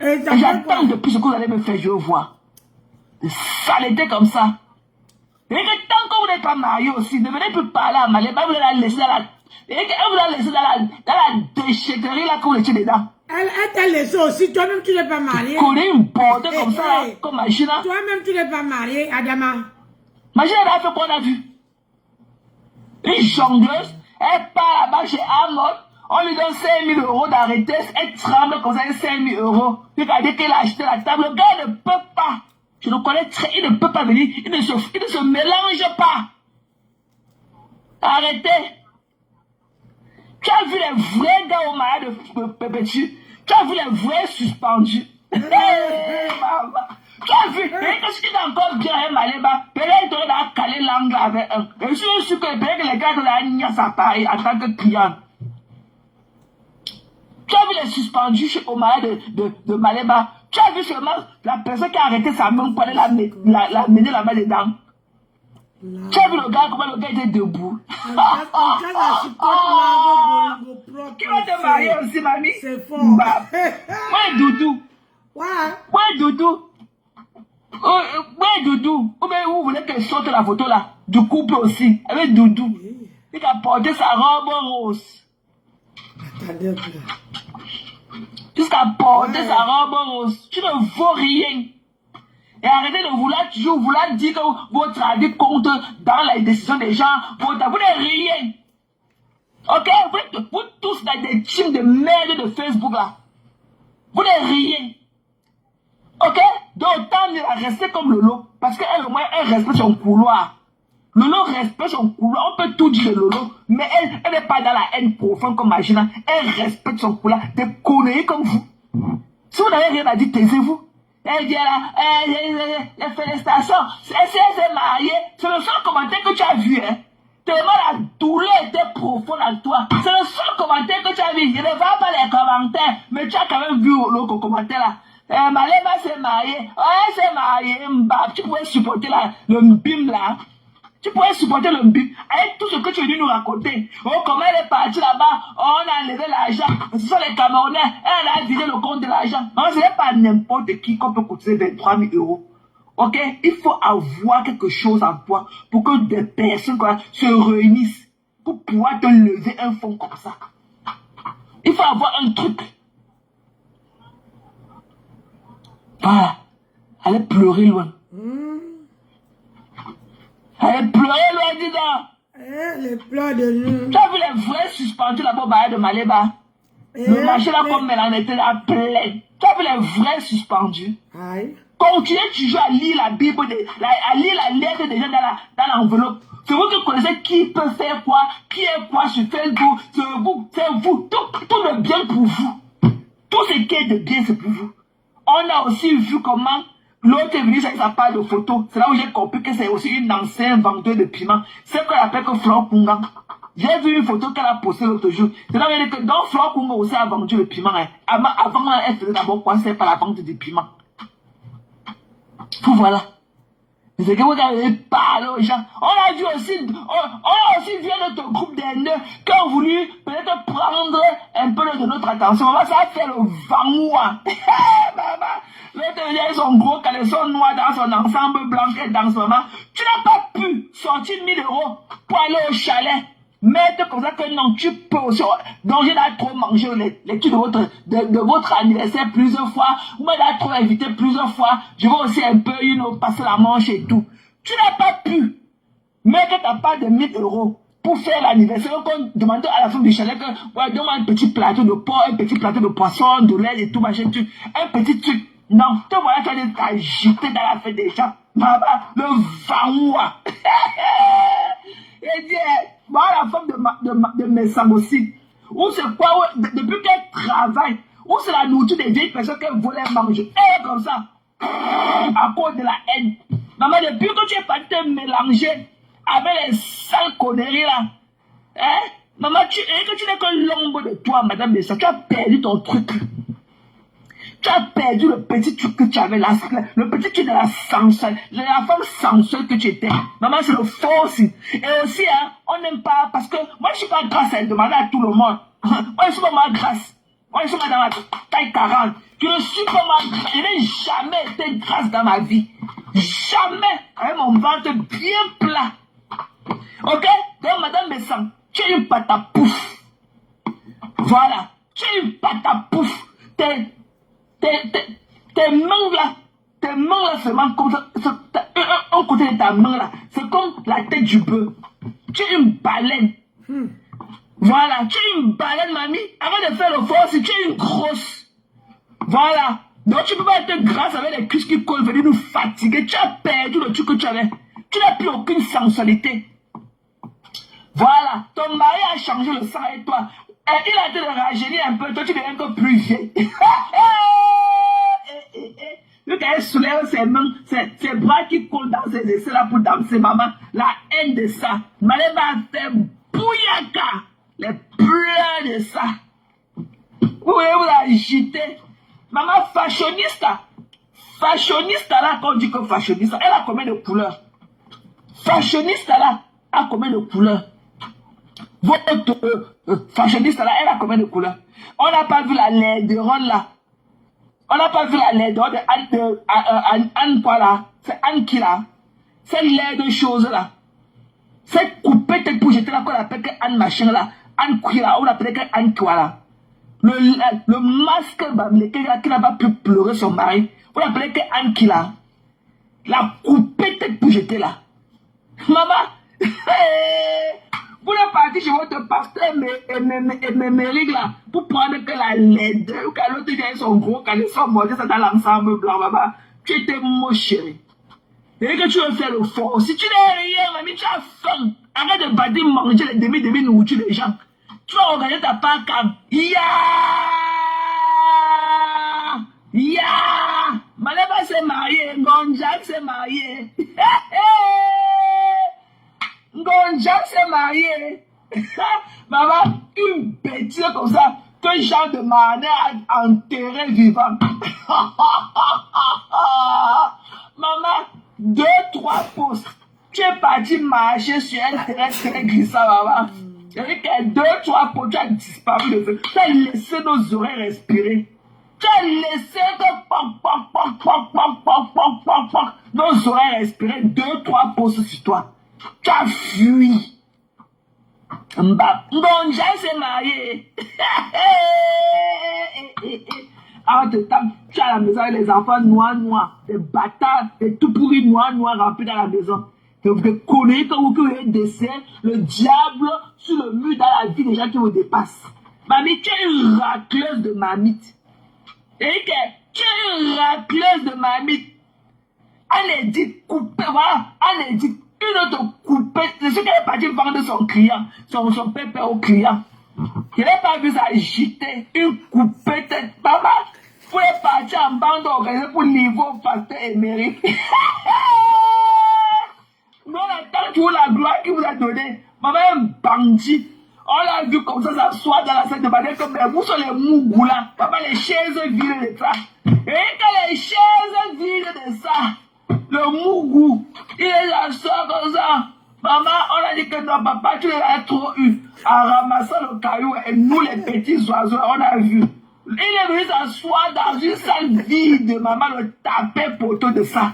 Et j'attends depuis ce que vous allez me faire, je veux voir. Des saletés comme ça. Et que tant que vous n'êtes pas marié aussi, ne venez plus parler à Malé, vous allez la laisser dans la... Et que vous allez laisser dans la déchetterie là que vous étiez dedans. Elle t'a laissé aussi, toi-même tu n'es pas marié. Tu connais une bordée comme ça là, comme machine. Toi-même tu n'es pas marié, Adama. Machine, elle a fait quoi on a vu? Une jongleuse, elle part là-bas chez Amon, on lui donne 5 000 € d'arrêté, elle tremble comme ça, 5 000 €. Regardez qu'elle a acheté la table, le gars ne peut pas. Je le connais très, il ne peut pas venir, il ne se mélange pas. Arrêtez. Tu as vu les vrais gars au mariage de Pépétu? Tu as vu les vrais suspendus? Maman. Tu as vu? Qu'est-ce qu'il a encore bien à Maléba? Peut-être qu'il a calé l'angle avec un. Et je suis sûr que peut-être que les gars de la Nias à Paris en tant que client. Tu as vu les suspendus au mariage de Maléba? Tu as vu seulement la personne qui a arrêté sa main pour aller la mener là-bas dedans? Tu as vu le gars, comment le gars était debout? Qui va te marier aussi, mamie? C'est fort. Ouais, Doudou. Ouais, Doudou. Ouais, Doudou. Ou bien vous voulez qu'elle sorte la photo là? Du couple aussi. Avec Doudou. Il a porté sa robe rose. Attendez un peu. Jusqu'à porter sa robe rose. Tu ne vaux rien. Et arrêtez de vouloir dire que votre avis compte dans les décisions des gens. Vous n'êtes rien. Ok? Vous tous dans des teams de merde de Facebook là. Vous n'êtes rien. Ok? Donc autant rester comme Lolo. Parce qu'elle au moins elle respecte son couloir. Lolo respecte son couloir. On peut tout dire de Lolo. Mais elle n'est pas dans la haine profonde comme Magina. Elle respecte son couloir. Des conneries comme vous. Si vous n'avez rien à dire, taisez-vous. Elle dit là, félicitations. Elle s'est mariée. C'est le seul commentaire que tu as vu. Hein. Tellement la douleur était profonde en toi. C'est le seul commentaire que tu as vu. Je ne vois pas les commentaires. Mais tu as quand même vu le commentaire là. Maléba s'est mariée. Elle s'est mariée. Mbap. Tu pouvais supporter le mbim là. Tu pourrais supporter le mbim. Avec tout ce que tu es venu nous raconter. Oh, comment elle est partie là-bas. Oh, on a enlevé l'argent. Ce sont les Camerounais. Elle a vidé le compte de l'argent. Non, ce n'est pas n'importe qui qu'on peut coûter 23 000 €. Ok? Il faut avoir quelque chose en toi pour que des personnes quoi, se réunissent pour pouvoir te lever un fonds comme ça. Il faut avoir un truc. Voilà. Allez pleurer loin. Elle pleurait loin, dis donc. Les pleurs de nous. Tu as vu les vrais suspendus là-bas de Maléba? Le marché là comme elle en était là plein. Tu as vu les vrais suspendus? Aïe. Continuez toujours à lire la Bible, à lire la lettre des gens dans l'enveloppe. C'est vous qui connaissez qui peut faire quoi, qui est quoi sur Facebook. C'est vous. Tout le bien pour vous. Tout ce qui est de bien, c'est pour vous. On a aussi vu comment l'autre est venu avec sa page de photo. C'est là où j'ai compris que c'est aussi une ancienne vendeuse de piment. C'est qu'on appelle que Flore Kunga. J'ai vu une photo qu'elle a postée l'autre jour. C'est là où elle dit que donc Flore Kunga aussi a vendu le piment. Hein. Avant, elle faisait d'abord quoi, c'est pas la vente du piment. Tout voilà. C'est que vous avez parlé aux gens. On a vu aussi, vu notre groupe d'aînés qui ont voulu peut-être prendre un peu de notre attention. Maman, ça a fait le vangoua. Maman, l'autre vient son gros caleçon noir dans son ensemble blanc et dans ce moment. Tu n'as pas pu sortir 1000 € pour aller au chalet. Mettre comme ça que non, tu peux aussi. Donc, j'ai trop mangé les trucs de votre anniversaire plusieurs fois. Vous m'avez trop invité plusieurs fois. Je vais aussi un peu, passer la manche et tout. Tu n'as pas pu mettre ta part de 1000 € pour faire l'anniversaire. On demandait à la femme du chalet que, ouais, donne-moi un petit plateau de porc, un petit plateau de poisson, de lait et tout, machin, truc. Un petit truc. Non, te voilà, tu vas t'agiter dans la fête des gens. Maman, le vaoua. Et dit, voilà la femme de mes sangs aussi. Ou c'est quoi, ouais, depuis qu'elle travaille, ou c'est la nourriture des vieilles personnes qu'elle voulait manger. Elle est comme ça. À cause de la haine. Maman, depuis que tu es parti te mélanger avec les sales conneries là, hein? Maman, que tu n'es que l'ombre de toi, madame Bessa. Tu as perdu ton truc. Tu as perdu le petit truc que tu avais là, le petit truc de la sensuelle, la femme sensuelle que tu étais. Maman, c'est le faux aussi. Et aussi, hein, on n'aime pas, parce que moi, je ne suis pas grasse à demander à tout le monde. Moi, je suis pas mal grasse. Moi, je suis pas dans la taille 40. Je ne suis pas mal grasse. Je n'ai jamais été grasse dans ma vie. Jamais. Avec mon ventre bien plat. Ok? Donc, madame Bessan, tu es une pâte à pouf. Voilà. Tu es une pâte à pouf. Tes mains là seulement comme ça, un côté de ta main là, c'est comme la tête du bœuf. Tu es une baleine. Voilà, tu es une baleine, mamie. Avant de faire le fort, si tu es une grosse. Voilà. Donc tu peux pas être grasse avec les cuisses qui collent, venir nous fatiguer. Tu as perdu le truc que tu avais. Tu n'as plus aucune sensualité. Voilà. Ton mari a changé le sang et toi. Et il a été de rajeunir un peu, toi tu deviens encore plus vieille. Vu qu'elle soulève ses mains, ses bras qui collent dans ses essais là pour danser, maman. La haine de ça. Maman va faire bouillaka. Les pleurs de ça. Vous voulez vous agiter. Maman fashioniste là. Fashioniste là, quand on dit que fashioniste, elle a combien de couleurs? Fashioniste là, a combien de couleurs? Votre fashioniste là, elle a combien de couleurs? On n'a pas vu la laideronne là. On n'a pas vu la laideronne de Anne quoi là? C'est Anne qui là? C'est laide chose là. C'est coupé tête pour jeter là qu'on appelle que Anne machin là. Anne qui là, on appelle que Anne quoi là. Le masque qui n'a pas pu pleurer son mari. On appelle que Anne qui là. La coupé tête pour jeter là. Maman. Vous êtes parti chez votre pasteur et mes règles là pour prendre que la laideur, que l'autre vient son gros, qu'elle soit mordue, ça dans l'ensemble blanc, maman. Tu étais moche, chérie. Et que tu veux faire le fort. Si tu n'es rien, mamie, tu as faim. Arrête de bader, manger les demi-nourritures des gens. Tu vas organiser ta part quand Maleba s'est marié, Ngonjak s'est marié. Ngonjak s'est marié. Maman, une bêtise comme ça, que Jean de Manet a enterré vivant. Maman, 2-3 pouces. Tu es parti marcher sur un terrain très glissant, maman. C'est-à-dire que 2-3 pouces, tu as disparu de feu. Tu as laissé nos oreilles respirer. Tu as laissé nos oreilles respirer 2-3 pouces sur toi. Tu as fui. Ngonja s'est marié. En te temps, tu es à la maison avec les enfants noirs, des bâtards, des tout pourris noirs remplis dans la maison. Vous connaissez quand vous voyez dessin, le diable sur le mur dans la vie des gens qui vous dépassent. Mamie, tu es une racleuse de mamite. Et que tu es une racleuse de mamite. On est dit coupé, voilà, on est dit une autre coupée. C'est ce qu'elle est partie vendre son client, son pépère au client. Je n'ai pas vu ça agiter, une coupée tête. Maman, vous êtes parti en bande organisée pour niveau pasteur émérite. Non, la tante ou la gloire qui vous a donné. Maman est un bandit. On l'a vu comme ça s'asseoir dans la salle de bain comme vous sont les mougous là. Papa, les chaises vides de ça. Et quand les chaises vides de ça, Le mougou. Il est là, sort comme ça. Maman, on a dit que non, papa, tu l'as trop eu. En ramassant le caillou, et nous, les petits oiseaux, on a vu. Il est venu s'asseoir dans une salle vide. Maman le tapait poteau de ça.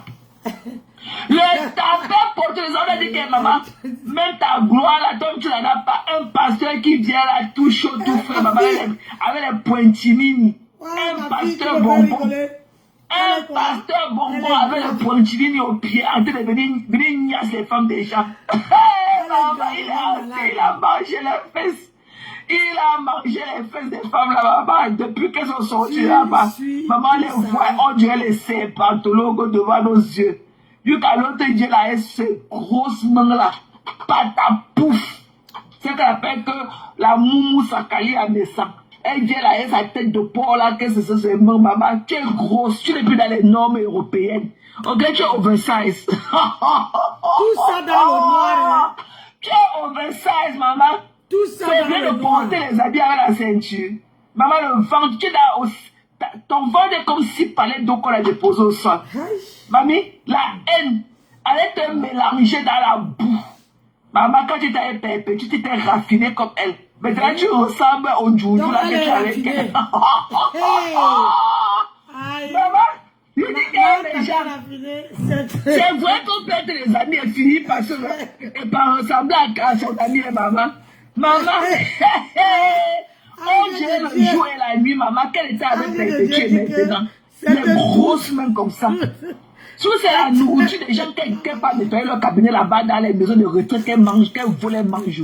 Le tapait poteau de ça. On a dit que maman, même ta gloire là, toi, tu n'en as pas. Un pasteur qui vient là, tout chaud, tout frais, maman, avec les pointinini. Un pasteur bonbon. Un pasteur bonbon avec le pointilini au pied, en train de venir niasse les femmes déjà. Maman, il a mangé les fesses. Il a mangé les fesses des femmes là-bas. Depuis qu'elles sont sorties là-bas, maman les voit, on dirait les serpentologues devant nos yeux. Jusqu'à l'autre Dieu là, ces grosses mains là, patapouf. C'est ce qu'on appelle que la moumou sakali à naissance. Elle vient là, elle sa tête de porc là, qu'est-ce que c'est, maman, tu es grosse, tu n'es plus dans les normes européennes. Ok, tu es oversize. Tout ça dans le noir. Tu es oversize, maman. Tout ça dans le noir. Tu de porter les habits avec la ceinture. Maman, le ventre, tu es là aussi. Ton ventre est comme si palais d'eau qu'on a déposé au sol. Mamie, la haine, allait te mélanger dans la boue. Maman, quand tu étais pépé, tu t'étais raffiné comme elle. Maintenant, tu ressembles au Joujou là que tu avais. Maman, je dis que les gens. C'est vrai qu'on perd les amis et finit par ressembler à son ami et maman. Maman, on dirait le jour et la nuit, maman, qu'elle était avec tes maintenant. Les grosses mains comme ça. Si c'est la nourriture des gens qui ne pas nettoyer leur cabinet là-bas dans les maisons de retraite qu'elles mangent, qu'elles volent, mangent.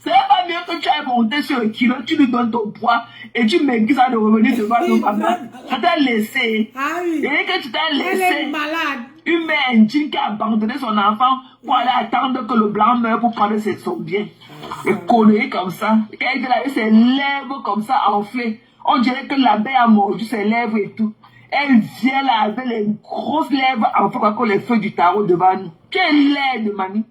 C'est pas mieux que tu ailles monter sur le kilo, tu lui donnes ton poids et tu m'inquiètes ça de revenir devant ton maman. Ça t'a laissé. Et que tu t'as laissé une mère indigne qui a abandonné son enfant pour aller attendre que le blanc meure pour prendre son bien. Et conneries comme ça. Quand elle était là avec ses lèvres comme ça enflées, on dirait que l'abeille a mordu ses lèvres et tout. Elle vient là avec les grosses lèvres en fait comme les feuilles du tarot devant nous. Tu es laide, mamie.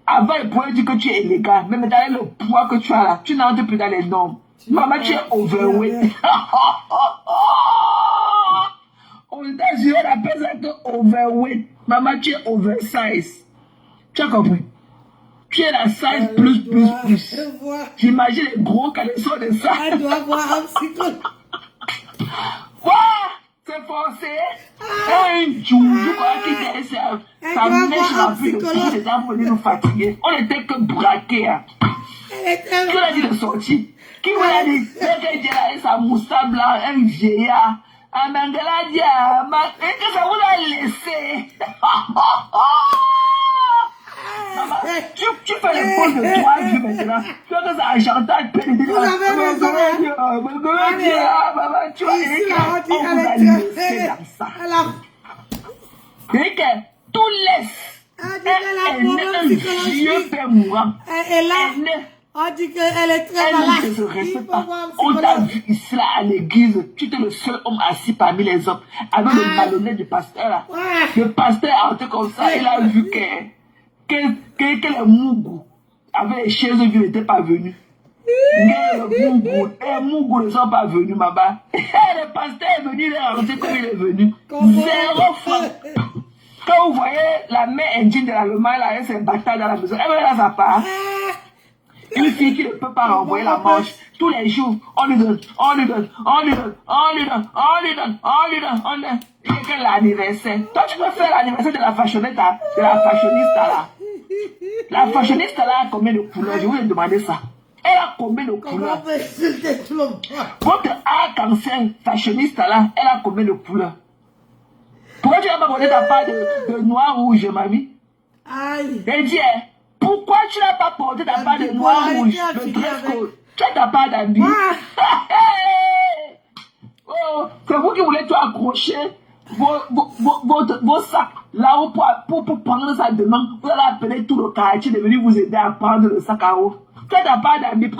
Avant, elle pourrait dire que tu es élégant. Mais maintenant, avec le poids que tu as là, tu n'entres plus dans les normes. Maman, tu es overweight. Aux États-Unis, on appelle ça que overweight. Maman, tu es oversize. Tu as compris? Tu es la size plus. J'imagine les gros caleçons de ça. Elle doit avoir un psychologue. C'est forcé. Un joujou qui était sa mèche remplie de coups, c'était pour venir nous fatiguer. On était que braqués. Qui l'a dit de sortir? Qui vous l'a dit? Quelqu'un dit là, sa moustache blanche, un vieillard. Un mangala dit et que ça vous l'a laissé. Maman, tu fais les pauses de 3 vues maintenant. Tu vois que ça a chanté à peine. Vous avez raison. Maman, tu vois, on vous a laissé dans ça. Et que tout laisse. Elle est un vieux père mourant. On dit qu'elle est très malade. Elle ne se respecte pas. On t'a vu ici là à l'église. Tu étais le seul homme assis parmi les hommes. Avec le ballonnet du pasteur là. Le pasteur est entré comme ça. Il a vu que les mougous avec les chaises vieux n'étaient pas venus. Les mougous ne sont pas venus, maman. Le pasteur est venu, il est rentré comme il est venu. 0 francs. Quand vous voyez la mère indienne de l'Allemagne, là, elle s'est battue dans la maison. Elle va dans sa part. Une fille qui ne peut pas renvoyer la manche. Tous les jours, on lui donne. Et que l'anniversaire. Toi, tu peux faire l'anniversaire de la fashioniste là. La fashioniste là a combien de couleurs? Je voulais demander ça. Elle a combien de couleurs? Votre arc-en-ciel fashioniste là, elle a combien de couleurs? Pourquoi tu n'as pas porté ta part de noir rouge, mamie? Elle dit, pourquoi tu n'as pas porté ta part de noir rouge, de dress code? Tu as ta part d'habit. Oh, c'est vous qui voulez tout accrocher vos sacs là-haut pour prendre ça demain. Vous allez appeler tout le quartier de venir vous aider à prendre le sac à eau. Tu as ta part d'habit.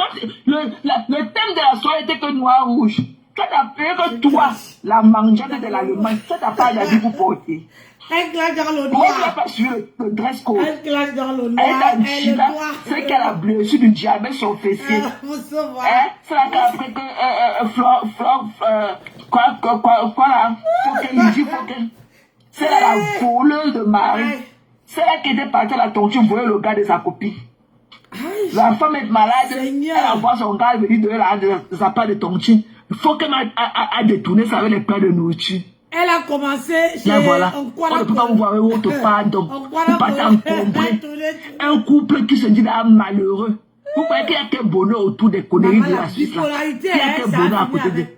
Le thème de la soirée était que noir rouge. Tu as appelé que toi, la mangeade de l'Allemagne, tu as ta part d'habit pour porter. Elle claque dans le Pourquoi tu n'as doigt. pas suivi le dress code? Elle claque dans le Elle doigt. est Elle dans doit. c'est qu'elle a blessé du diabète sur le fessier. Vous savoir. Hein? C'est là qu'après que quoi là? Faut qu'elle dit, faut qu'elle. C'est là la voleuse de mari. C'est là qui était partie à la tonture, voyait le gars de sa copine. La femme est malade, Seigneur. elle envoie son gars venir de sa part de tonture. Il faut qu'elle a détourné ça avec les plats de nourriture. Elle a commencé chez Là voilà. On ne peut pas vous voir votre pardon. Vous partez encombrer. Un couple qui se dit là malheureux. Vous croyez qu'il y a quel bonheur autour des conneries de la Suisse là? Il y a quel bonheur à côté d'eux.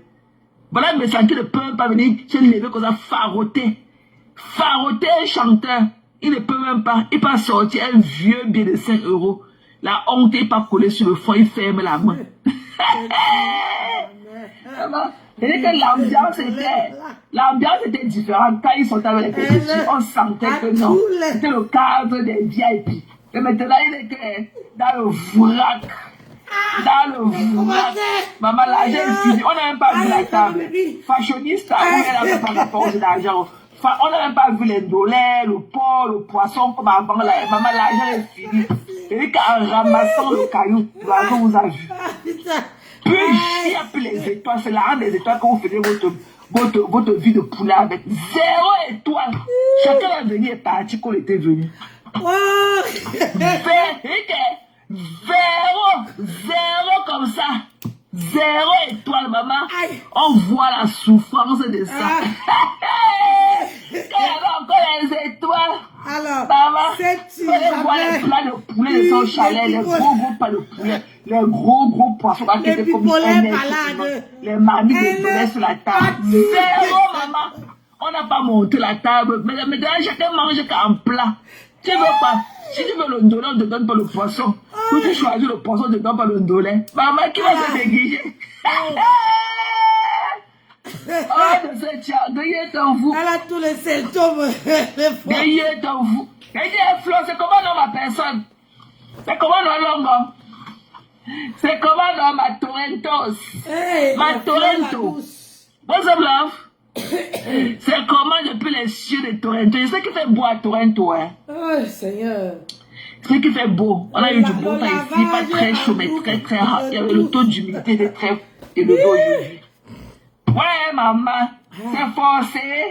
Voilà, mais sans qu'il ne peut pas venir se lever comme ça, faroter. Faroter un chanteur. Il ne peut même pas. Il peut sortir un vieux billet de 5 €. La honte n'est pas collée sur le fond, il ferme la main. C'est-à-dire que l'ambiance était différente. Quand ils sont avec les petits, on sentait que non. C'était le cadre des VIP. Et maintenant, il est dans le vrac. Dans le vrac. Maman, l'argent est fini. On n'a même pas vu la table. Fashionista, elle n'a pas rapport d'argent. On n'a même pas vu les dollars, le porc, le poisson comme avant. Maman, l'argent est fini. C'est-à-dire qu'en ramassant le caillou, l'argent vous a vu. Puis il n'y a plus les étoiles, c'est la rente des étoiles quand vous faisiez votre vie de poulet avec 0 étoile. Chacun est venu et parti quand il était venu. Zéro comme ça. 0 étoile, maman. On voit la souffrance de ça. Quand il y avait encore les étoiles. Alors, maman, on voit les plats de poulet de son chalet, les gros plats de poulet, les gros poissons qui étaient comme les mamies de poulet sur la table. 0, maman. On n'a pas monté la table. Mais maintenant, chacun mange qu'un plat. Tu veux quoi? Si tu veux le ndolé, on ne te donne pas le poisson. Ou tu choisis le poisson, on ne te donne pas le ndolé. Maman, qui va se déguiser? Oh, de ce tien, deuillez dans vous. Elle a tous les symptômes. Deuillez dans vous. Elle dit, Flo, c'est comment dans ma personne? C'est comment dans l'ongo? C'est comment dans ma Toronto? Ma Toronto. What's up, love? C'est comment depuis les cieux de Toronto? C'est ce qui fait beau à Toronto, hein? Oh, Seigneur. C'est ce qui fait beau. On a eu du beau temps ici, pas très chaud, mais très hot. Il y avait le taux d'humidité de très élevé aujourd'hui. Ouais, maman, c'est forcé.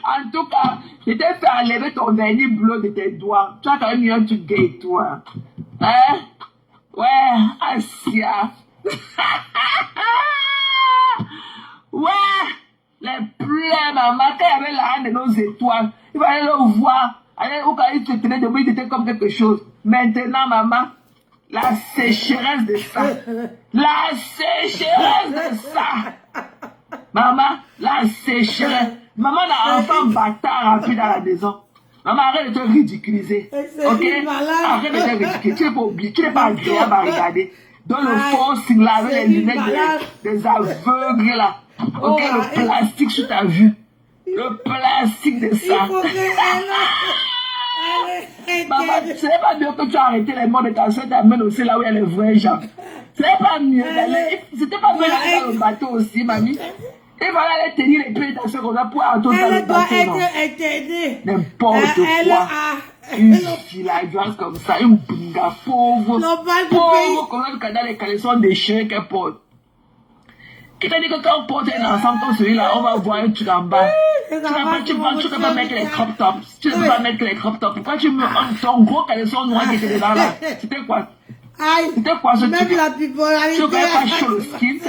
En tout cas, je t'ai fait enlever ton vernis bleu de tes doigts. Tu as quand même eu un truc gay, toi. Hein? Ouais, Asia. Ouais, les plaies, maman, quand il y avait la reine de nos étoiles, il fallait le voir. Ou quand il te tenait debout, il était comme quelque chose. Maintenant, maman, la sécheresse de ça. La sécheresse de ça. Maman, la sécheresse. Maman a un enfant bâtard rempli dans la maison. Maman, arrête de te ridiculiser. Ok? Arrête de te ridiculiser. Tu n'es pas obligé, tu n'es pas agréable à regarder. Dans le fond, c'est là avec les lunettes des aveugles là. Ok, le plastique sur ta vue. Le plastique de ça. Maman, ce n'est pas mieux que tu as arrêté les mots de ta soeur, t'amènes aussi là où il y a les vrais gens. Ce n'est pas mieux d'aller. C'était pas mieux d'aller dans le bateau aussi, mamie. Et voilà, elle tenir les pieds de ta soeur comme ça pour entendre dans le bateau. Elle doit être interdite. N'importe quoi. Une villageoise comme ça, une bunga pauvre. Pauvre comme ça, dans les caleçons déchirés qu'elle porte. Qui t'a dit que quand on porte un ensemble comme celui-là, on va voir un truc en bas. Tu ne peux pas mettre les crop tops. Tu ne peux pas mettre les crop tops. Pourquoi tu mets ton gros caleçon noir qui était dedans là? C'était quoi? C'était quoi ce truc? Tu ne peux pas show le skin.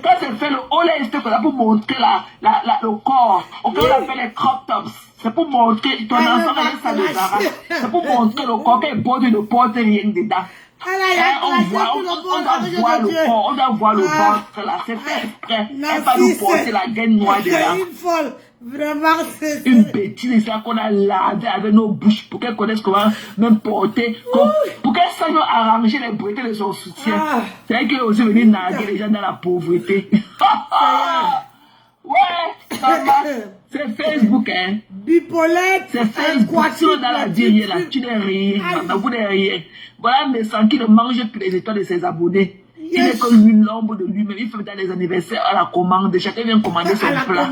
Quand c'est fait le haut là, c'était pour montrer le corps. On appelle les crop tops. C'est pour montrer ton enfant avec sa débarras. C'est pour montrer le corps qu'elle porte, il ne porte rien dedans. On doit voir le corps, on doit voir le ventre là, c'est fait exprès. Elle va nous porter la gaine noire dedans. Vraiment, une bêtise là qu'on a lavé avec nos bouches pour qu'elle connaisse comment même porter, pour qu'elle sache arranger les bretelles de son soutien. C'est elle qui est aussi venue naguer les gens dans la pauvreté. Ouais, c'est Facebook, hein. Bipolaire. C'est Facebook. Si on a la vie là, tu n'es rien, vous n'êtes rien. Voilà, mais sans qu'il ne mange que les étoiles de ses abonnés. Il n'est que lui, l'ombre de lui-même. Il fait dans les anniversaires à la commande. Chacun vient commander son plat.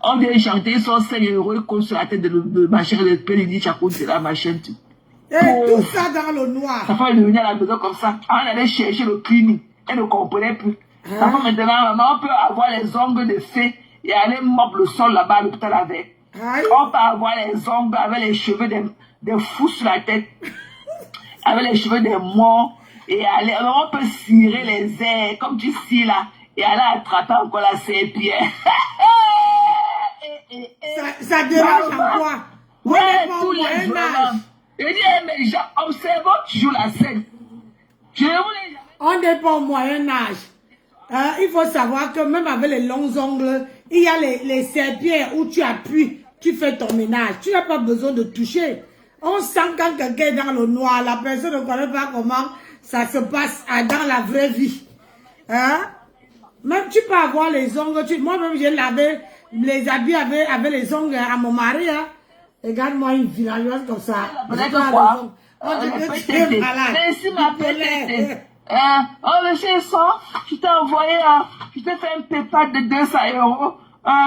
On vient chanter, ils sont 5 euros, ils collent sur la tête de ma chérie, le père, il dit, Chakou, c'est là, ma chaîne. Et tout ça dans le noir. Sa femme est venue à la maison comme ça. On allait chercher le cleaning. Elle ne comprenait plus. Sa femme maintenant, maman, on peut avoir les ongles de fée et aller mordre le sol là-bas à l'hôpital avec. On peut avoir les ongles avec les cheveux des fous sur la tête. Avec les cheveux des morts. Et aller, on peut cirer les airs comme tu cires là. Et aller attraper encore la serpillère. Ça dérange en quoi? Ouais, tous les jours. Je dis, mais gens, observons toujours la scène. On n'est pas au Moyen-Âge. Il faut savoir que même avec les longs ongles, il y a les serpillères où tu appuies, tu fais ton ménage. Tu n'as pas besoin de toucher. On sent quand quelqu'un est dans le noir, la personne ne connaît pas comment ça se passe dans la vraie vie. Même tu peux avoir les ongles. Moi-même, j'ai lavé les habits avec les ongles à mon mari. Regarde-moi une villageoise comme ça. Quoi? On dit que tu es malade. Merci ma petite. Oh, monsieur ça, je t'ai envoyé, je t'ai fait un PayPal de 200 euros.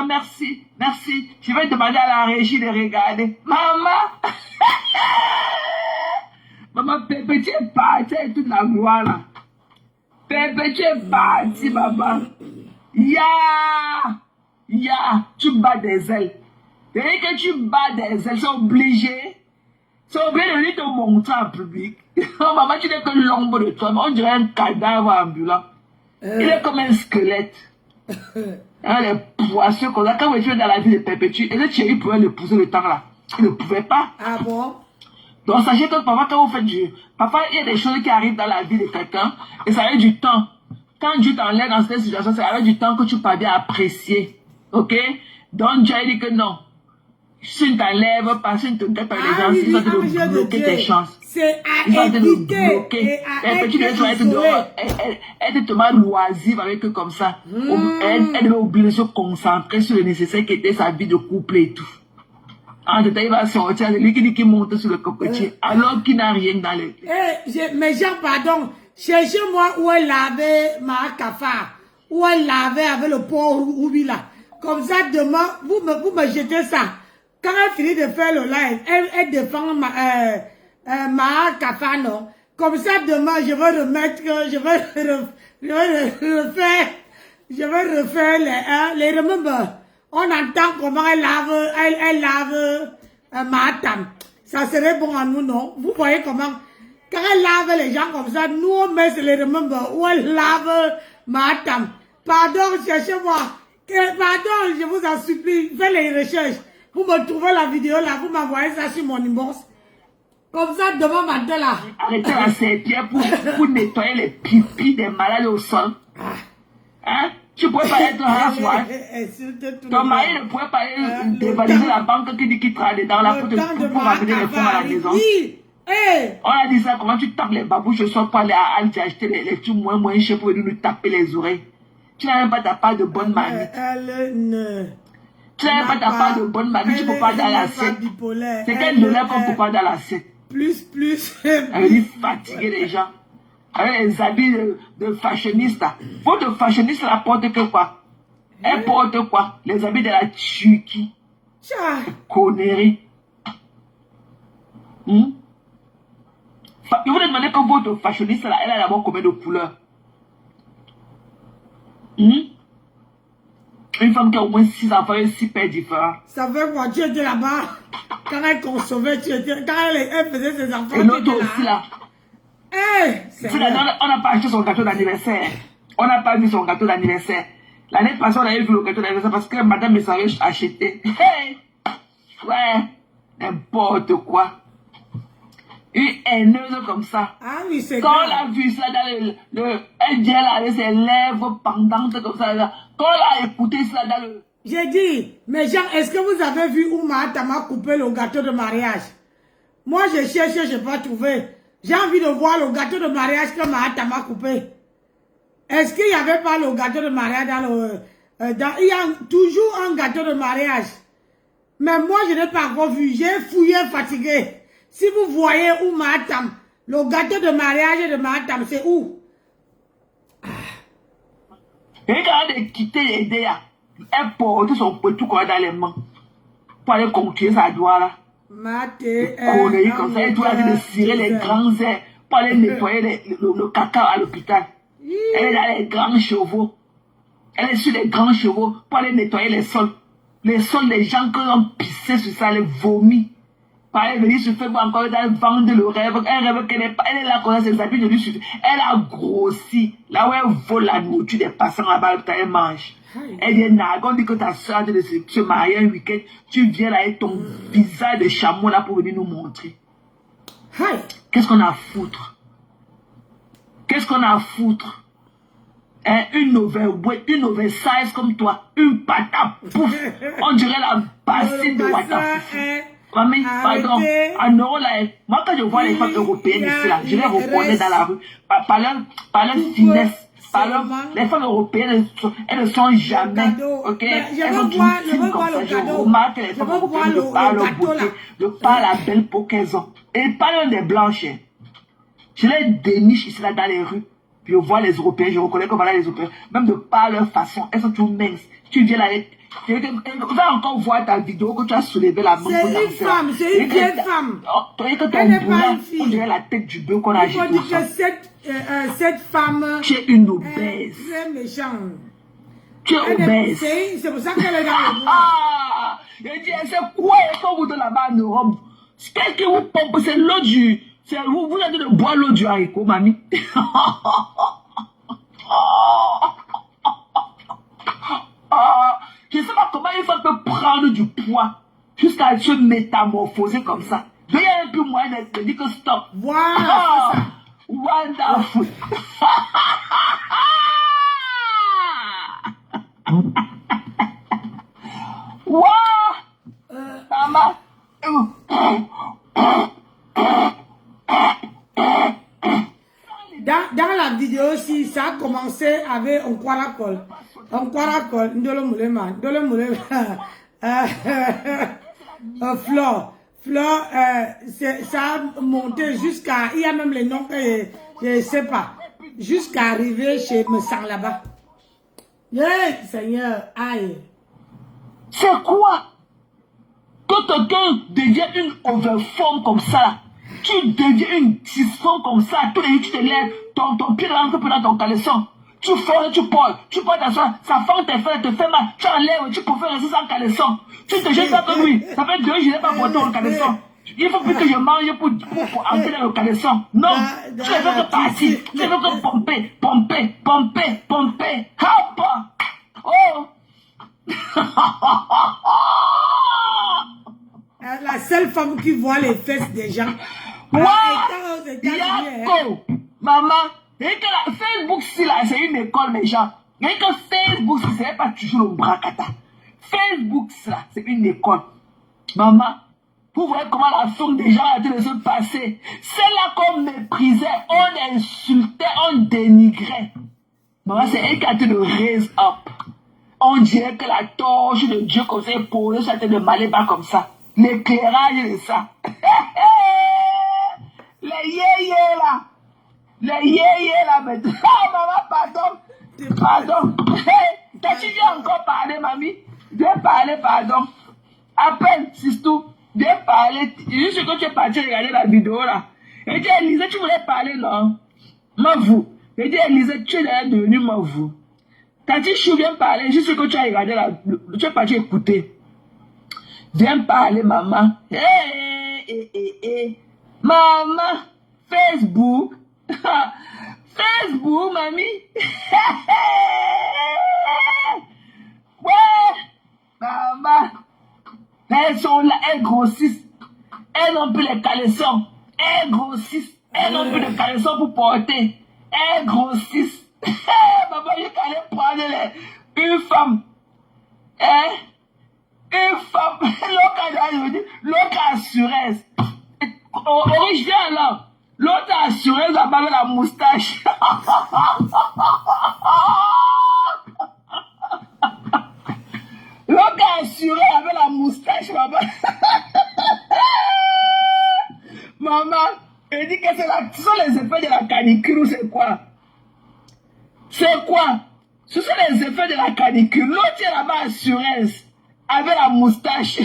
Merci, merci. Je vais demander à la régie de regarder. Maman! Maman, Pépé, tu es parti avec toute la gloire là. Pépé, tu es parti, maman. Tu bats des ailes. Dès que tu bats des ailes, c'est obligé. C'est obligé de venir te montrer en public. Oh, maman, tu n'es que l'ombre de toi. On dirait un cadavre ambulant. Il est comme un squelette. Les poissons comme ça. Quand vous étiez dans la vie de Perpétue, et le chéri pouvait le pousser le temps là. Il ne pouvait pas. Ah bon? Donc, sachez que parfois, quand vous faites parfois, il y a des choses qui arrivent dans la vie de quelqu'un et ça a du temps. Quand Dieu t'enlève dans cette situation, ça a du temps que tu parviens à apprécier. Ok? Donc, Dieu a dit que non. Si tu t'enlèves parce que tu te gâtes par les gens, ils vont te bloquer tes chances. C'est à éviter et à tu devais être dehors. Elle est tellement loisive avec eux comme ça. Elle devait oublier de se concentrer sur le nécessaire qui était sa vie de couple et tout. En détail, il va sortir, c'est lui qui dit qu'il monte sur le cocotier, alors qu'il n'a rien dans les... Mais Jean, pardon, cherchez-moi où elle lavait ma cafard, où elle lavait avec le pot roubi là. Comme ça, demain, vous me jetez ça. Quand elle finit de faire le live, elle défend ma cafard, non? Comme ça, demain, je vais remettre, je vais refaire les remember. On entend comment elle lave ma table. Ça serait bon à nous, non? Vous voyez comment, quand elle lave les gens comme ça, nous on met les remember où elle lave ma table. Pardon, cherchez-moi. Pardon, je vous en supplie, faites les recherches. Vous me trouvez la vidéo là, vous m'envoyez ça sur mon inbox. Comme ça, demain matin là. Arrêtez la serpillère pour nettoyer les pipis des malades au sol. Hein? Tu ne pourrais pas être housewife. Ton mari ne pourrait pas dévaliser la banque qui dit qu'il travaille dans la pour ramener les fonds à la maison. On a dit ça, comment tu tapes les babouches ce soir pour aller à Aldi acheter les trucs moins chers pour venir nous taper les oreilles. Tu n'as même pas ta part de bonne mamie. Tu n'as même pas ta part de bonne mamie, tu peux pas dans l'assiette. C'est qu'elle ne lève qu'on peut pas dans l'assiette. Plus. Elle dit fatiguer les gens. Avec les habits de fashioniste. Votre fashioniste la porte que quoi? Elle porte quoi? Les habits de la Turquie. Connerie. Je vous demandez que votre fashioniste là, elle a d'abord combien de couleurs? Une femme qui a au moins 6 enfants et 6 pères différents. Ça fait quoi? Tu étais là-bas. Quand elle consommait, quand elle faisait ses enfants. Et l'autre aussi là. On n'a pas acheté son gâteau d'anniversaire. On n'a pas vu son gâteau d'anniversaire. L'année passée, on avait vu le gâteau d'anniversaire parce que madame me savait acheter. Ouais, n'importe quoi. Une haineuse comme ça. Ah oui, c'est quand on a vu ça dans elle dit là avec ses lèvres pendantes comme ça. Quand on a écouté ça dans le... J'ai dit, mais Jean, est-ce que vous avez vu où Mahatma a coupé le gâteau de mariage? Moi, j'ai cherché, je n'ai pas trouvé. J'ai envie de voir le gâteau de mariage que Mahatma a coupé. Est-ce qu'il n'y avait pas le gâteau de mariage dans le... il y a toujours un gâteau de mariage. Mais moi, je n'ai pas encore vu. J'ai fouillé, fatigué. Si vous voyez où Mahatma, le gâteau de mariage de Mahatma, c'est où? Et quand elle a quitté l'idée, elle porte son petit corps dans les mains pour aller continuer sa doigt là. Comme ça, elle doit aller de cirer les grands airs pour aller nettoyer le caca à l'hôpital. Elle est dans les grands chevaux. Elle est sur les grands chevaux pour aller nettoyer les sols. Les sols, les gens qui ont pissé sur ça, les vomis. Elle est venue sur Facebook encore, elle vendre le rêve. Elle rêve qu'elle est pas. Elle est là comme ça, ses habits de lui suffisent. Elle a grossi. Là où elle vole la nourriture des passants là-bas, elle mange. Elle vient narguer. On dit que ta soeur de se marier un week-end. Tu viens là avec ton visage de chameau là pour venir nous montrer. Qu'est-ce qu'on a à foutre? Qu'est-ce qu'on a à foutre? Une oversize comme toi, une patapouf. On dirait la bassine de Watafouf. Mamie, pardon, en euros là, moi quand je vois les femmes européennes ici là, je les reconnais dans la rue. Par leur finesse, les femmes européennes, elles ne sont jamais, ok? Elles sont d'une fine comme ça. Je remarque que les femmes européennes de par leur beauté, de par la belle peau qu'elles ont. Et pas l'un des blanches. Je les déniche ici là dans les rues. Puis je vois les Européens, je reconnais que voilà les Européens, même de par leur façon, elles sont toujours minces. Tu viens là, tu vas encore voir ta vidéo que tu as soulevé la main. C'est une femme, c'est une vieille femme. Elle n'est pas une fille. On dirait la tête du bœuf qu'on a agité. Il faut dire que cette femme... Tu es une obèse. C'est méchant. Tu es obèse. C'est pour ça qu'elle est dans le Ah! Je dis, c'est quoi quand vous êtes là-bas en Europe? Qu'est-ce que vous pompez? C'est l'eau du... Vous avez de boire l'eau du haricot, mamie. Je ne sais pas comment une femme peut prendre du poids jusqu'à se métamorphoser comme ça. Il y a un peu moyen de dire que stop. Voilà. Wonderful. Wow. Maman. Dans la vidéo aussi, ça a commencé avec un quaracol. Un quaracol, Ndolo Moulema. Flore, ça a monté jusqu'à, il y a même les noms que je ne sais pas, jusqu'à arriver chez me sang là-bas. Seigneur, aïe. C'est quoi? Quand quelqu'un devient une overform comme ça, tu deviens une tisson comme ça, tous les jours tu te lèves, ton pied rentre dans ton caleçon. Tu fonds, tu portes à ça fend tes fesses, te fait mal, tu enlèves, tu peux faire rester sans caleçon. Tu te jettes pas comme lui, ça fait 2 jours, je n'ai pas porté le caleçon. Il faut plus que je mange pour entrer dans le caleçon. Non, tu ne fais que partir, tu ne fais que pomper. Hop! Oh! La seule femme qui voit les fesses des gens. Yako! Maman, et que la Facebook, c'est une école, mes gens. Et que Facebook, ce n'est pas toujours le bracata. Facebook, c'est une école. Maman, vous voyez comment la forme des gens a été de se passer. C'est là qu'on méprisait, on insultait, on dénigrait. Maman, c'est elle qui a été de raise up. On dirait que la torche de Dieu qu'on s'est posée, ça a été de Maléba comme ça. L'éclairage de ça. Les yéyés là. Les yéyés là maintenant. Ah maman, pardon. T'as-tu viens encore parler, mamie? Viens parler, pardon. Appelle, c'est tout. Viens parler. Juste que tu es parti regarder la vidéo là. Et dis, Elisa, tu voulais parler, non? Moi, vous. Et dis, Elisa, tu es devenue moi, vous. Tati Chou, viens parler. Juste que tu as regardé la... Tu es parti écouter. Viens parler, maman. Maman. Facebook. Facebook, mamie. Ouais. Maman. Elles sont là, elles grossissent. Elles n'ont plus les caleçons. Elles grossissent. Elles n'ont plus de caleçons pour porter. Elles grossissent. Maman, je allé prendre une femme. Une femme. L'autre assurance. Original là. L'autre assurance avec la moustache. L'autre assuré avec la moustache, maman. Maman, elle dit que ce sont les effets de la canicule ou c'est quoi? C'est quoi? Ce sont les effets de la canicule. L'autre est là-bas à Suez, avec la moustache.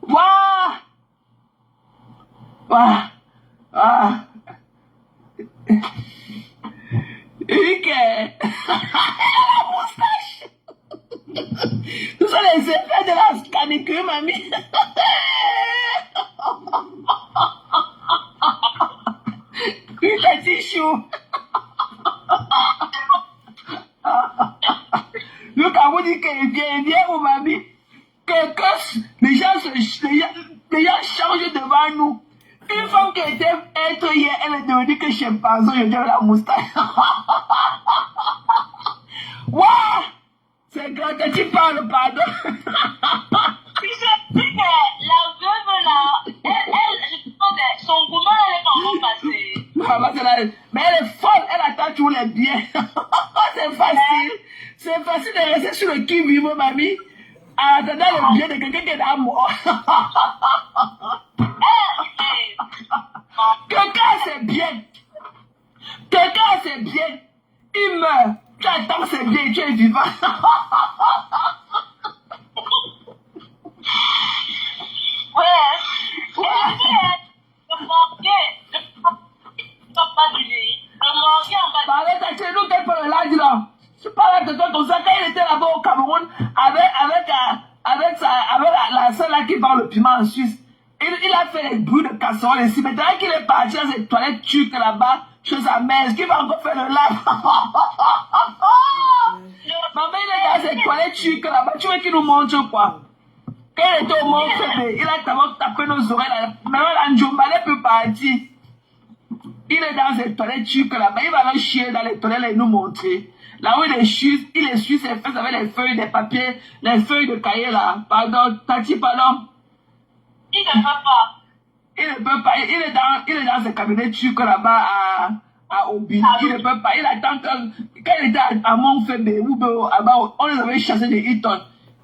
Waouh! Waouh! Waouh! Ok. La moustache. Ce sont les effets de la canicule, mamie. Oui, petit chou. Donc, à vous dire qu'il vient, mon mamie. Que les gens changent devant nous. Une femme qui était être hier, elle est devenue que chimpanzé, je dirais la moustache. Waouh! C'est quand tu parles, pardon. Tu sais que la veuve là, je pense que son gourmand elle est vraiment passé. Mais elle est folle, elle attend toujours les biens. C'est facile. C'est facile de rester sur le qui-vive, mamie. En attendant le bien de quelqu'un qui est dans mort. Quelqu'un c'est bien. Quelqu'un c'est bien. Il meurt. Tu attends c'est bien, tu es vivant. Ouais. Le morguet, je ne pas du lit. Le morguet en bas. Parlez de chez nous, quel problème là, dis-là. Je parle de toi comme ça, quand il était là-bas au Cameroun, avec la seule là qui vend le piment en Suisse. Il a fait les bruits de casserole ici. Maintenant qu'il est parti dans ses toilettes turques là-bas, chez sa mère, est-ce qu'il va encore faire le lave? Maman, il est dans ses toilettes turques là-bas. Tu veux qu'il nous montre quoi? Quand il était au Mont Fébé, il a d'abord tapé nos oreilles là. Maintenant, la Njombalé peut partir. Il est dans ses toilettes turques là-bas. Il va aller chier dans les toilettes et nous montrer. Là où il essuie ses fesses avec les feuilles de papier, les feuilles de cahier là. Pardon, Tati, pardon. Il ne peut pas. Il ne peut pas. Il est dans ses cabinets turcs là-bas à Obi. Il ne peut pas. Il attend que, quand il était à Montfébé, on les avait chassés de Hilton.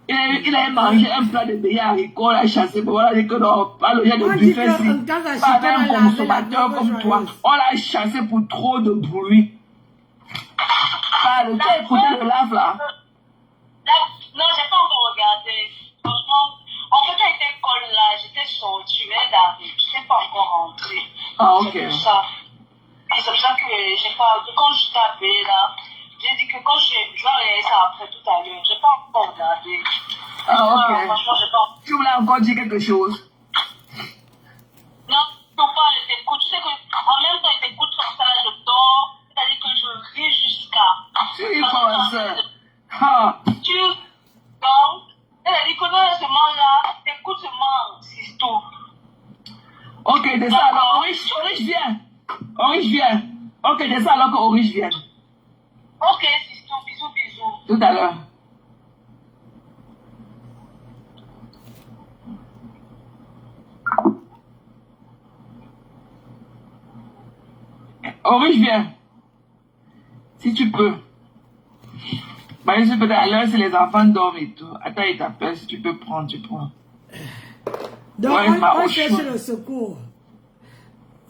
Il avait mangé un plat de beignets haricots, on l'a chassé. Bon, on a dit que non, pas le genre de buffet ici. Pas un consommateur comme toi. On l'a chassé pour trop de bruit. Tu as écouté le lave là? Non, j'ai pas encore regardé. Franchement, en fait, à l'école là, j'étais sortie, mais d'arriver, je n'étais pas encore rentrée. Ah, ok. C'est pour ça. Et c'est pour ça que j'ai pas. Quand je t'ai appelé là, j'ai dit que quand je vais regarder ça après tout à l'heure, j'ai pas encore regardé. Ah, ok. Franchement, j'ai pas. Tu voulais encore dire quelque chose? Non, pas, je t'écoute. Tu sais que en même temps, je t'écoute comme ça, je dors. C'est-à-dire que je vis jusqu'à. Tu y penses? Ah. Tu dors. C'est-à-dire que dans ce moment-là, t'écoutes seulement Sisto. Ok, de ça alors, Oriche vient. Oriche vient. Ok, de ça alors que Oriche vient. Ok, Sisto, bisous, bisous. Tout à l'heure. Oriche vient. Si tu peux. Bah, je suis peut-être à l'heure si les enfants dorment et tout. Attends, il t'appelle. Si tu peux prendre, tu prends. Donc, Ouais, on cherche le secours.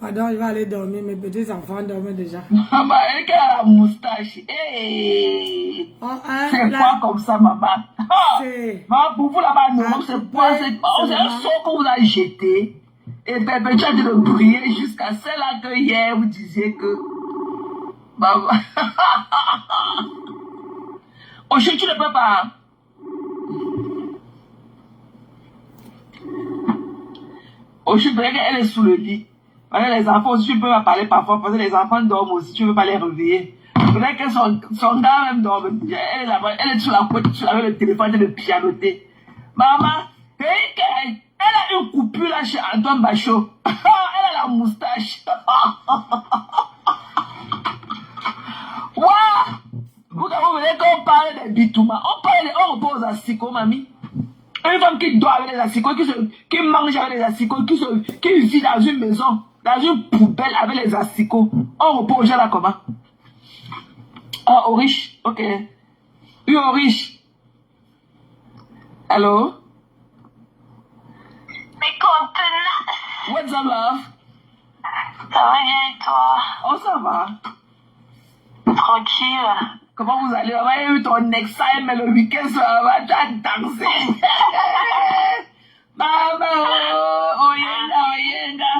Pardon, il va aller dormir. Mes petits enfants dorment déjà. Maman, elle a la moustache. Hey. C'est quoi comme ça, maman? Maman, pour vous là-bas, non, c'est quoi? C'est un saut qu'on vous a jeté. Et Pépé, tu as dû le briller jusqu'à celle-là que hier, vous disiez que... Maman. Oh, tu ne peux pas. Oh, je dirais qu'elle est sous le lit. Les enfants aussi, tu peux pas parler parfois parce que les enfants dorment aussi, tu ne veux pas les réveiller. Peut-être que son gars même dort. Elle est là-bas, elle est sur la couette, avec le téléphone, elle est pianoter. Maman, elle a une coupure là chez Antoine Bachot. Elle a la moustache. Waouh! Vous voyez qu'on parle des bitouma, on repose à Siko, mamie. Une femme qui dort avec les asticots, qui mange avec les asticots, qui vit dans une maison, dans une poubelle avec les asticots. On repose là comment? Ah, Oriche, ok. Oui, Oriche. Allô? Mais contenant. What's up, love? Ça va bien et toi? Oh, ça va. Tranquille. Comment vous allez? On va eu ton examen, mais le week-end, ça va, tu as dansé. Maman, oh, yenga.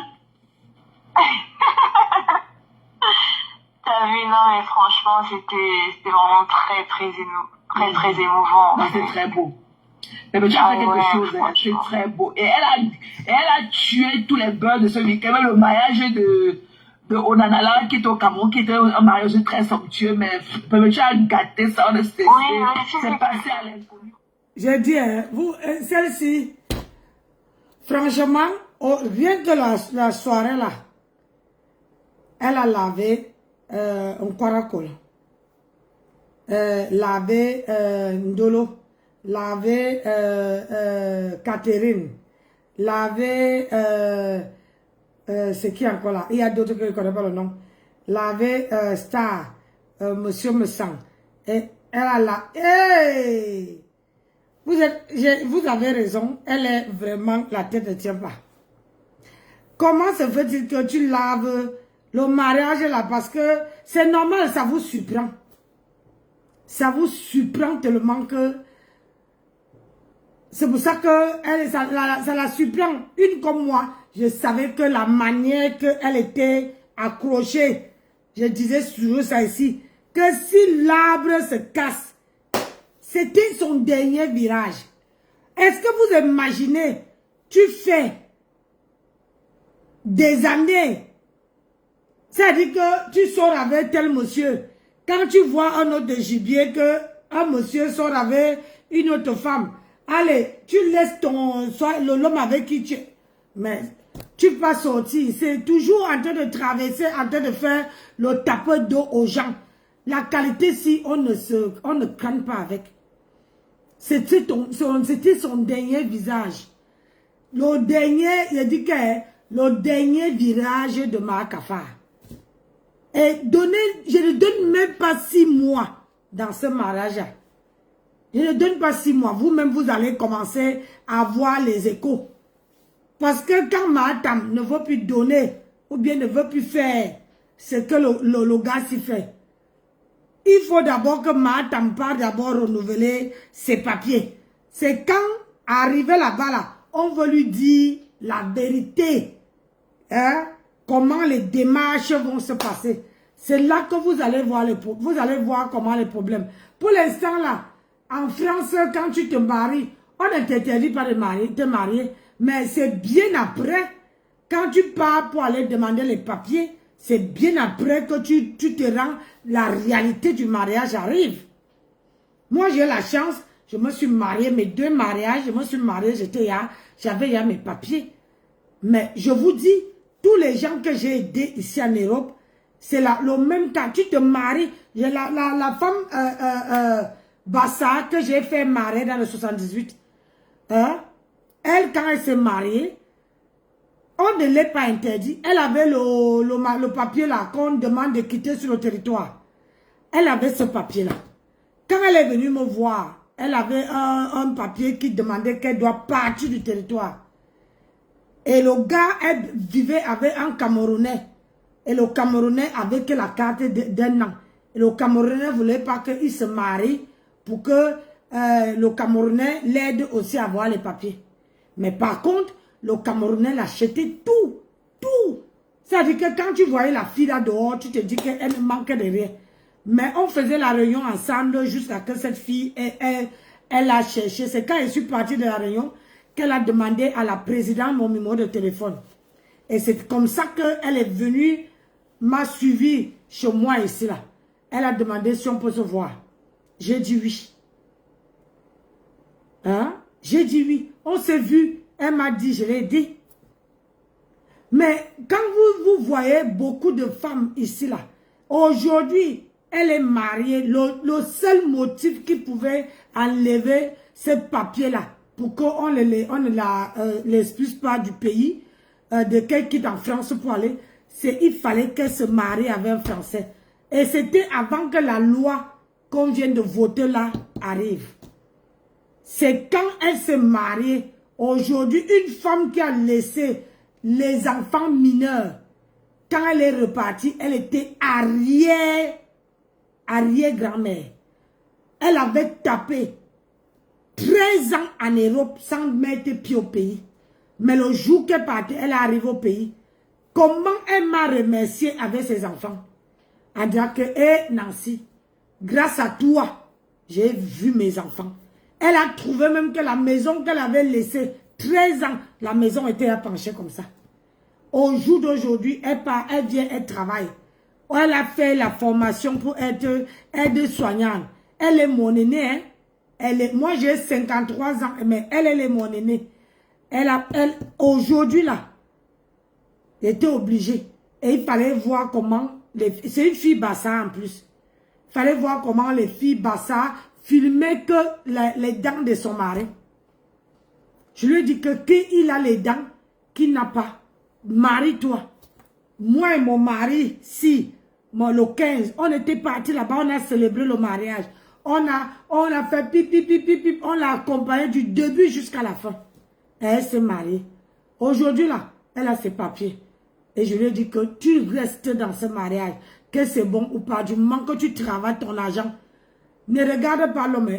T'as vu, non, mais franchement, c'était vraiment très émouvant. Ah, c'est très beau. Mais tu as fait quelque chose, hein, c'est très beau. Et elle a tué tous les beurs de ce week-end. Même le mariage de Onanala qui était au Cameroun, qui était un mariage très somptueux, mais tu as gâté ça, on est stressé. C'est passé à l'inconnu. J'ai dit, hein, vous, celle-ci, franchement, rien que la soirée là, elle a lavé un Kwarakol, lavé Ndolo, lavé Catherine, lavé c'est qui encore là? Il y a d'autres que je ne connais pas le nom. Lavé Star, Monsieur Messang. Et elle a la... Hey! Vous avez raison, elle est vraiment... La tête ne tient pas. Comment se fait-il que tu laves le mariage là? Parce que c'est normal, ça vous surprend. Ça vous surprend tellement que... C'est pour ça que ça la surprend. Une comme moi, je savais que la manière qu'elle était accrochée, je disais sur ça ici, que si l'arbre se casse, c'était son dernier virage. Est-ce que vous imaginez, tu fais des années, c'est-à-dire que tu sors avec tel monsieur, quand tu vois un autre de gibier, que un monsieur sort avec une autre femme, allez, tu laisses l'homme avec qui tu es. Mais tu vas sortir. C'est toujours en train de traverser, en train de faire le tapeur d'eau aux gens. La qualité, si on ne craint pas avec. C'était son dernier visage. Le dernier, il dit que le dernier virage de Marakafa. Et je ne donne même pas 6 mois dans ce mariage. Je ne donne pas 6 mois. Vous-même, vous allez commencer à voir les échos. Parce que quand Mahatam ne veut plus donner, ou bien ne veut plus faire ce que le gars s'y fait, il faut d'abord que Mahatam part d'abord renouveler ses papiers. C'est quand, arrivé là-bas, là, on veut lui dire la vérité. Hein? Comment les démarches vont se passer. C'est là que vous allez voir comment les problèmes. Pour l'instant, là, en France, quand tu te maries, on ne t'interdit pas de te marier, mais c'est bien après, quand tu pars pour aller demander les papiers, c'est bien après que tu te rends, la réalité du mariage arrive. Moi, j'ai la chance, je me suis mariée, mes 2 mariages, je me suis mariée, j'avais mes papiers. Mais je vous dis, tous les gens que j'ai aidés ici en Europe, c'est le même cas. Tu te maries, j'ai la femme... Bassa, que j'ai fait marier dans le 78. Hein? Elle, quand elle s'est mariée, on ne l'a pas interdit. Elle avait le papier là qu'on demande de quitter sur le territoire. Elle avait ce papier-là. Quand elle est venue me voir, elle avait un papier qui demandait qu'elle doit partir du territoire. Et le gars, elle vivait avec un Camerounais. Et le Camerounais avait que la carte d'un an. Et le Camerounais ne voulait pas qu'il se marie pour que le Camerounais l'aide aussi à avoir les papiers. Mais par contre, le Camerounais l'achetait tout. C'est-à-dire que quand tu voyais la fille là dehors, tu te dis qu'elle manquait de rien. Mais on faisait la réunion ensemble jusqu'à ce que cette fille, elle a cherché. C'est quand je suis partie de la réunion qu'elle a demandé à la présidente mon numéro de téléphone. Et c'est comme ça qu'elle est venue, m'a suivi chez moi ici là. Elle a demandé si on peut se voir. J'ai dit oui. Hein? J'ai dit oui. On s'est vu. Elle m'a dit, je l'ai dit. Mais quand vous voyez beaucoup de femmes ici, là, aujourd'hui, elle est mariée. Le seul motif qui pouvait enlever ce papier-là, pour qu'on ne l'expulse pas du pays, de qu'elle quitte en France pour aller, c'est il fallait qu'elle se marie avec un Français. Et c'était avant que la loi qu'on vient de voter là arrive. C'est quand elle s'est mariée. Aujourd'hui, une femme qui a laissé les enfants mineurs quand elle est repartie, elle était arrière-grand-mère. Elle avait tapé 13 ans en Europe sans mettre pied au pays. Mais le jour qu'elle partait, elle est arrivée au pays. Comment elle m'a remercié avec ses enfants? Elle dit que, hé Nancy, grâce à toi, j'ai vu mes enfants. Elle a trouvé même que la maison qu'elle avait laissée 13 ans, la maison était penchée comme ça. Au jour d'aujourd'hui, elle vient, elle travaille. Elle a fait la formation pour être aide-soignante. Elle est mon aînée. Hein? Moi, j'ai 53 ans, mais elle est mon aînée. Aujourd'hui, là, elle était obligée. Et il fallait voir comment... C'est une fille Bassa en plus. Il fallait voir comment les filles Bassa filmaient que les dents de son mari. Je lui ai dit que qu'il a les dents qu'il n'a pas. Marie-toi. Moi et mon mari, si, le 15, on était partis là-bas, on a célébré le mariage. On a fait pipi, pipi, pipi, on l'a accompagné du début jusqu'à la fin. Et elle s'est mariée. Aujourd'hui, là, elle a ses papiers. Et je lui ai dit que tu restes dans ce mariage, que c'est bon ou pas, du moment que tu travailles ton argent. Ne regarde pas l'homme.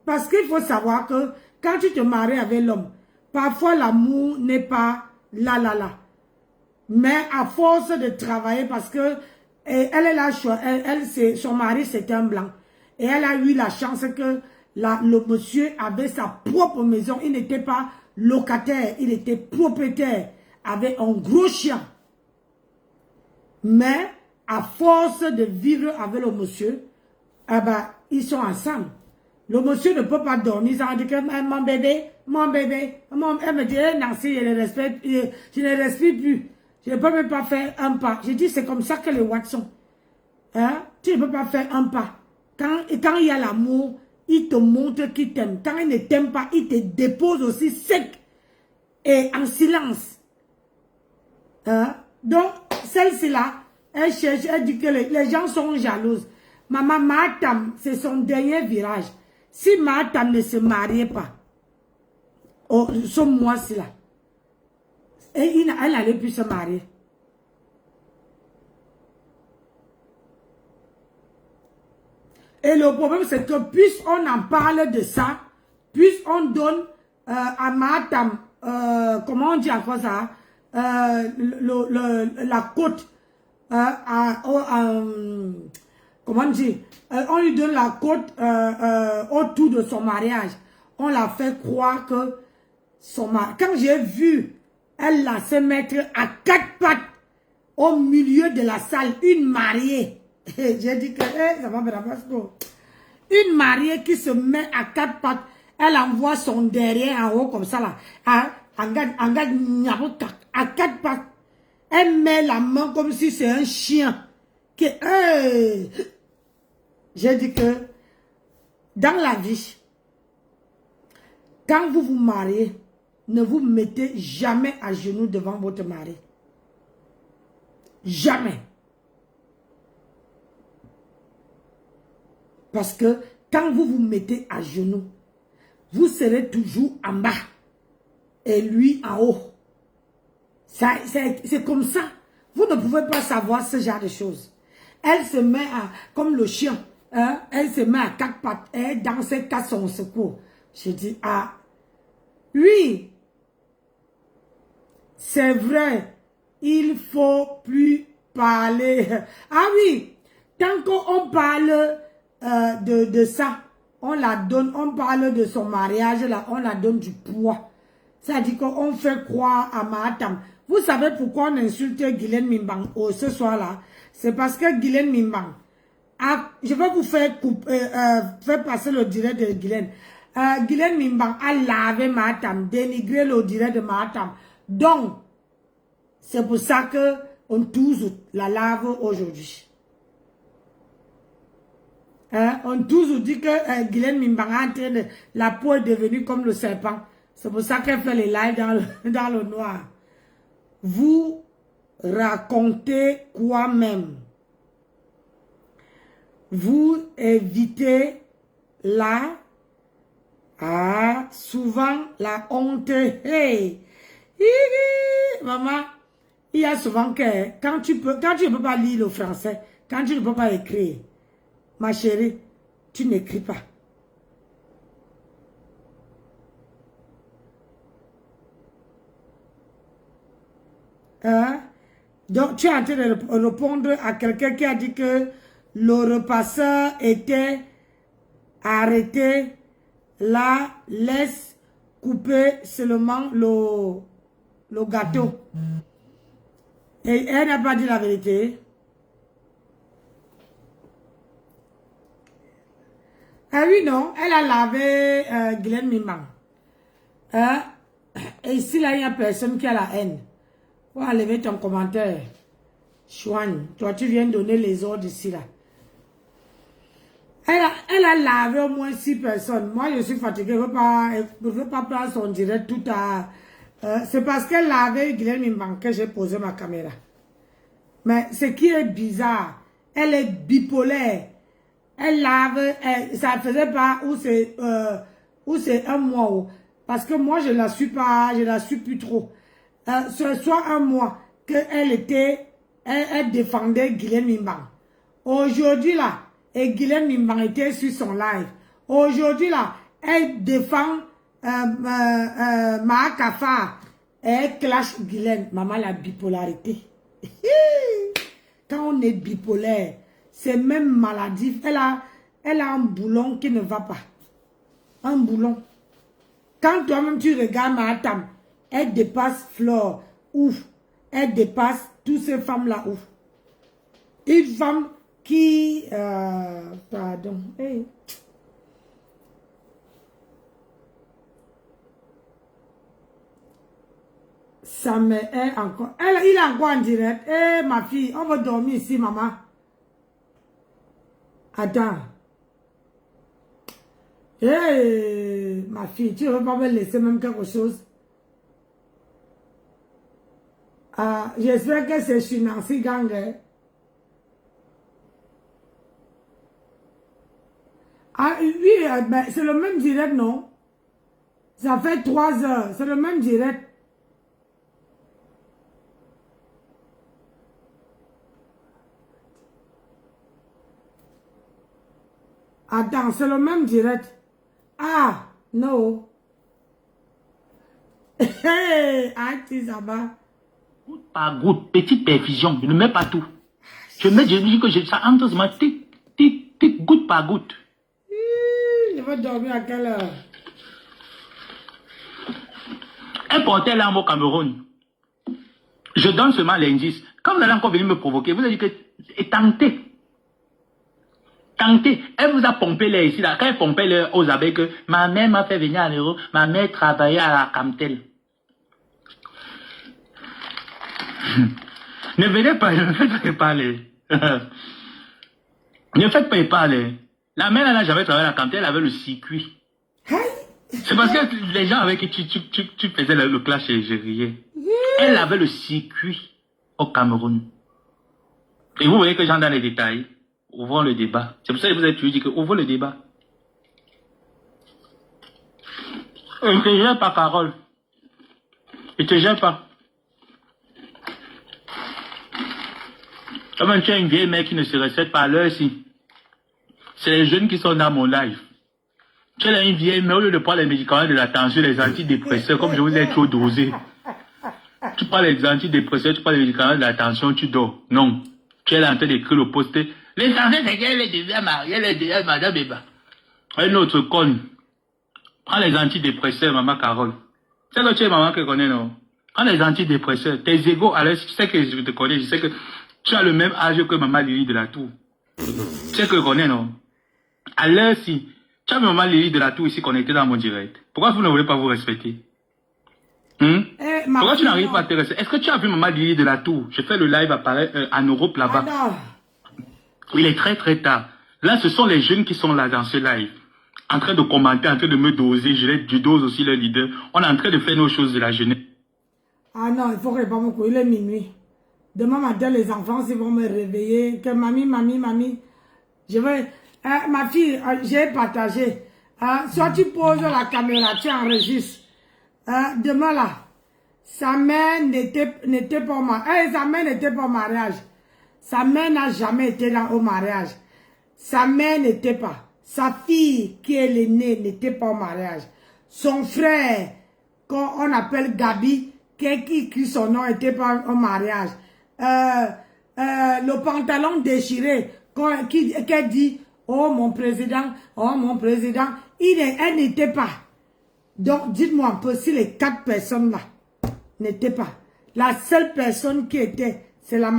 Parce qu'il faut savoir que quand tu te maries avec l'homme, parfois l'amour n'est pas là. Mais à force de travailler, parce que elle est là, son mari c'était un blanc. Et elle a eu la chance que le monsieur avait sa propre maison. Il n'était pas locataire, il était propriétaire, avait un gros chien. Mais à force de vivre avec le monsieur, ils sont ensemble. Le monsieur ne peut pas dormir. Ça dit que mon bébé, elle me dit, Nancy, je ne respire plus. Je ne peux même pas faire un pas. Je dis, c'est comme ça que les Watson. Hein? Tu ne peux pas faire un pas. Quand il y a l'amour, il te montre qu'il t'aime. Quand il ne t'aime pas, il te dépose aussi sec et en silence. Hein? Donc, celle-ci là, elle cherche, elle dit que les gens sont jalouses. Maman, Matam, c'est son dernier virage. Si Matam ne se mariait pas, ce mois-ci là, et elle n'allait plus se marier. Et le problème, c'est que plus on en parle de ça, plus on donne à Matam, comment on dit encore ça, la côte, comment on dit, on lui donne la côte autour de son mariage. On l'a fait croire que son mariage, quand j'ai vu, elle l'a se mettre à 4 pattes au milieu de la salle, une mariée. J'ai dit que ça va me rappeler. Une mariée qui se met à 4 pattes, elle envoie son derrière en haut comme ça là, à 4 pattes. Elle met la main comme si c'est un chien. J'ai dit que dans la vie, quand vous vous mariez, ne vous mettez jamais à genoux devant votre mari. Jamais. Parce que quand vous vous mettez à genoux, vous serez toujours en bas et lui en haut. C'est comme ça. Vous ne pouvez pas savoir ce genre de choses. Elle se met à, comme le chien, hein, elle se met à 4 pattes et dans ses cas son secours. Je dis, ah, oui, c'est vrai, il faut plus parler. Ah oui, tant qu'on parle de ça, on la donne, on parle de son mariage, là, on la donne du poids. Ça dit qu'on fait croire à Matam. Vous savez pourquoi on insulte Guylaine Mimbang ce soir-là? C'est parce que Guylaine Mimbang, je vais vous faire passer le direct de Guylaine. Guylaine Mimbang a lavé Matam, dénigré le direct de Matam. Donc, c'est pour ça que on tous la lave aujourd'hui. On tous dit que Guylaine Mimbang a en train de... La peau est devenue comme le serpent. C'est pour ça qu'elle fait les lives dans le noir. Vous racontez quoi même? Vous évitez souvent la honte. Hey! Maman, il y a souvent que quand tu ne peux pas lire le français, quand tu ne peux pas écrire, ma chérie, tu n'écris pas. Hein? Donc, tu es en train de répondre à quelqu'un qui a dit que le repasseur était arrêté. Là, laisse couper seulement le gâteau. Et elle n'a pas dit la vérité. Ah oui, non, elle a lavé Guylaine Mimban. Hein? Et ici, là, il n'y a personne qui a la haine. Faut enlever ton commentaire. Chouane, toi, tu viens donner les ordres ici, là. Elle a lavé au moins 6 personnes. Moi, je suis fatiguée. Je ne veux pas prendre son direct tout à... c'est parce qu'elle lavait Guylaine Mimban que j'ai posé ma caméra. Mais ce qui est bizarre, elle est bipolaire. Elle lave, ça ne faisait pas où c'est un mois. Parce que moi, je ne la suis pas, je ne la suis plus trop. Ce soit un mois qu'elle elle défendait Guylaine Mimban. Aujourd'hui, là, et Guylaine Mimban était sur son live. Aujourd'hui, là, elle défend Maa Kafa. Elle clash Guylaine. Maman, la bipolarité. Quand on est bipolaire, c'est même maladif. Elle a un boulon qui ne va pas. Un boulon. Quand toi-même tu regardes Mahatam, elle dépasse Flore. Ouf. Elle dépasse toutes ces femmes-là. Ouf. Une femme qui... pardon. Hey. Ça me est encore... il est encore en direct. Eh, ma fille, on va dormir ici, maman. Attends. Eh, ma fille, tu ne veux pas me laisser même quelque chose? J'espère que c'est chez Nancy Gang. Ah oui, ben, c'est le même direct, non? Ça fait 3 heures. C'est le même direct. Attends, c'est le même direct. Ah, non. Hey, Artisaba. Goutte par goutte, petite perfusion, je ne mets pas tout. Je dis que ça entre seulement tic, goutte par goutte. Je vais dormir à quelle heure? Un portail là au Cameroun. Je donne seulement l'indice. Quand vous allez encore venir me provoquer, vous allez dire que tentez. Tentez. Elle vous a pompé l'air ici, là. Quand elle pompait l'air aux abeilles, que ma mère m'a fait venir à l'Euro, ma mère travaillait à la Camtel. Ne venez pas, ne faites pas les. Ne faites pas parler. La mère, elle n'a jamais travaillé à la Camtel, elle avait le circuit. C'est parce que les gens avec qui tu faisais le clash et je riais. Elle avait le circuit au Cameroun. Et vous voyez que j'entre dans les détails. Ouvrons le débat. C'est pour ça que vous avez toujours dit que ouvrons le débat. Je ne te gère pas, Carole. Je ne te gère pas. Comme tu es une vieille mère qui ne se respecte pas à l'heure ici. C'est les jeunes qui sont dans mon live. Tu es une vieille mère, au lieu de prendre les médicaments de la tension, les antidépresseurs, comme je vous ai trop dosé. Tu prends les antidépresseurs, tu prends les médicaments de la tension, tu dors. Non. Tu es là en train d'écrire le poster. L'essentiel, c'est qu'elle est déjà mariée, elle est déjà madame Beba. Un autre conne. Prends les antidépresseurs, maman Carole. C'est que tu es maman que connais, non? Prends les antidépresseurs. Tes égaux, alors, tu sais que je te connais, je sais que tu as le même âge que maman Lily de la Tour. Tu sais que je connais, non? À l'heure, si. Tu as maman Lily de la Tour ici connectée dans mon direct. Pourquoi vous ne voulez pas vous respecter? Pourquoi tu n'arrives pas à te respecter? Est-ce que tu as vu maman Lily de la Tour? Je fais le live apparaître en Europe là-bas. Il est très très tard. Là, ce sont les jeunes qui sont là dans ce live. En train de commenter, en train de me doser. Je dose aussi le leader. On est en train de faire nos choses de la jeunesse. Ah non, il faut que il est minuit. Demain matin, les enfants, ils vont me réveiller. Que mamie. Je vais... ma fille, j'ai partagé. Soit tu poses la caméra, tu enregistres. Demain là, Sa mère n'était pas au mariage. Sa mère n'était pas au mariage. Sa mère n'a jamais été au mariage. Sa mère n'était pas. Sa fille, qui est l'aînée, n'était pas au mariage. Son frère, qu'on appelle Gabi, qui écrit son nom, n'était pas au mariage. Le pantalon déchiré, qui dit, oh mon président, elle n'était pas. Donc, dites-moi un peu si les 4 personnes-là n'étaient pas. La seule personne qui était, c'est la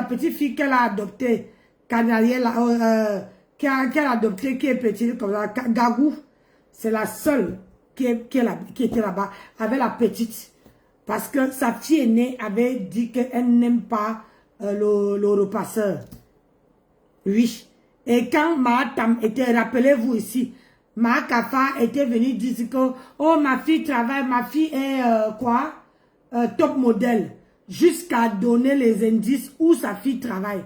petite fille qu'elle a adoptée, qu'elle a adoptée, qui est petite comme ça, Gagou. C'est la seule qui était là-bas, avec la petite. Parce que sa fille aînée avait dit qu'elle n'aime pas le repasseur. Oui. Et quand Mahatam était, rappelez-vous ici, Mahakafa était venu dire que, oh, ma fille travaille, ma fille est top modèle, jusqu'à donner les indices où sa fille travaille.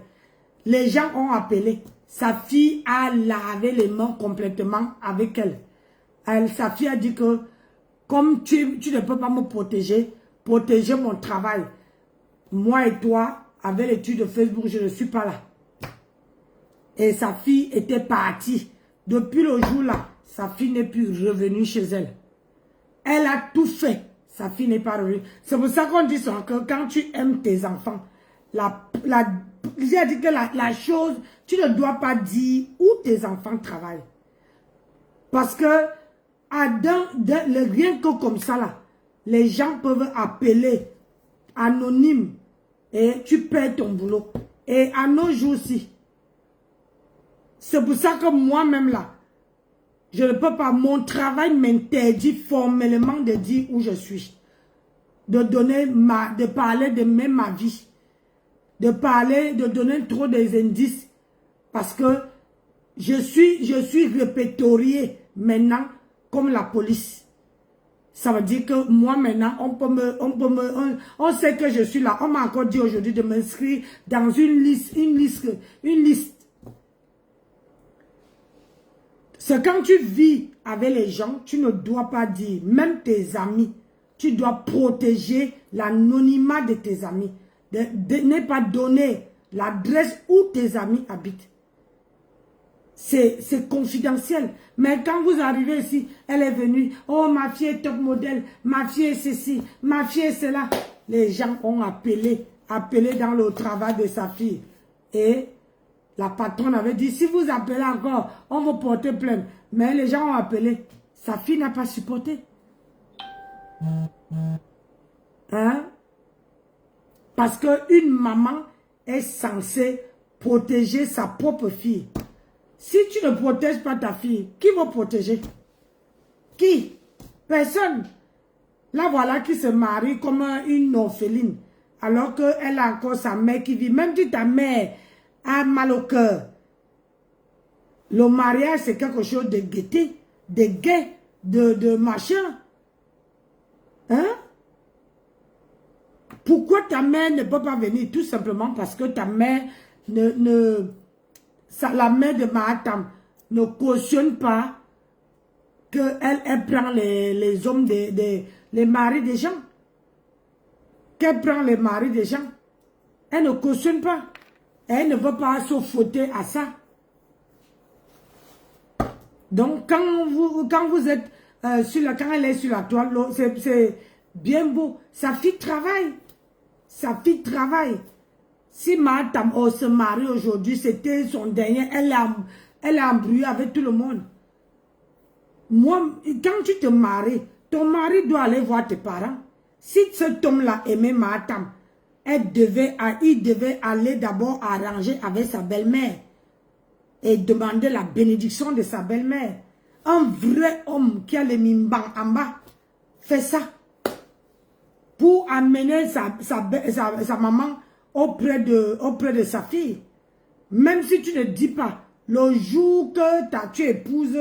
Les gens ont appelé. Sa fille a lavé les mains complètement avec elle. Sa fille a dit que, comme tu ne peux pas me protéger mon travail. Moi et toi, avec l'étude de Facebook, je ne suis pas là. Et sa fille était partie. Depuis le jour-là, sa fille n'est plus revenue chez elle. Elle a tout fait. Sa fille n'est pas revenue. C'est pour ça qu'on dit que quand tu aimes tes enfants, j'ai dit que la chose, tu ne dois pas dire où tes enfants travaillent. Parce que rien que comme ça, là, les gens peuvent appeler anonyme et tu perds ton boulot. Et à nos jours-ci, c'est pour ça que moi-même là, je ne peux pas, mon travail m'interdit formellement de dire où je suis. De parler de même ma vie. De donner trop des indices. Parce que je suis répertorié maintenant comme la police. Ça veut dire que moi maintenant, on sait que je suis là. On m'a encore dit aujourd'hui de m'inscrire dans une liste. C'est quand tu vis avec les gens, tu ne dois pas dire, même tes amis, tu dois protéger l'anonymat de tes amis. De ne pas donner l'adresse où tes amis habitent. C'est confidentiel. Mais quand vous arrivez ici, elle est venue, oh ma fille est top modèle, ma fille est ceci, ma fille est cela. Les gens ont appelé dans le travail de sa fille. Et la patronne avait dit, si vous appelez encore, on va porter plainte. Mais les gens ont appelé. Sa fille n'a pas supporté. Hein? Parce qu'une maman est censée protéger sa propre fille. Si tu ne protèges pas ta fille, qui va protéger? Qui? Personne. Là, voilà qui se marie comme une orpheline. Alors qu'elle a encore sa mère qui vit. Même si ta mère a mal au cœur. Le mariage, c'est quelque chose de gaieté, de gai, de machin. Hein? Pourquoi ta mère ne peut pas venir? Tout simplement parce que ta mère la mère de Mahatam ne cautionne pas qu'elle prend les hommes, les maris des gens. Qu'elle prend les maris des gens. Elle ne cautionne pas. Elle ne veut pas se fouetter à ça. Donc, quand vous êtes quand elle est sur la toile, c'est bien beau. Sa fille travaille. Sa fille travaille. Si Mahatam se marie aujourd'hui, c'était son dernier, elle a embrouillé avec tout le monde. Moi, quand tu te maries, ton mari doit aller voir tes parents. Si cet homme-là aimait Mahatam, il devait aller d'abord arranger avec sa belle-mère et demander la bénédiction de sa belle-mère. Un vrai homme qui a les mimbang en bas fait ça pour amener sa maman auprès de sa fille. Même si tu ne dis pas, le jour que tu épouses,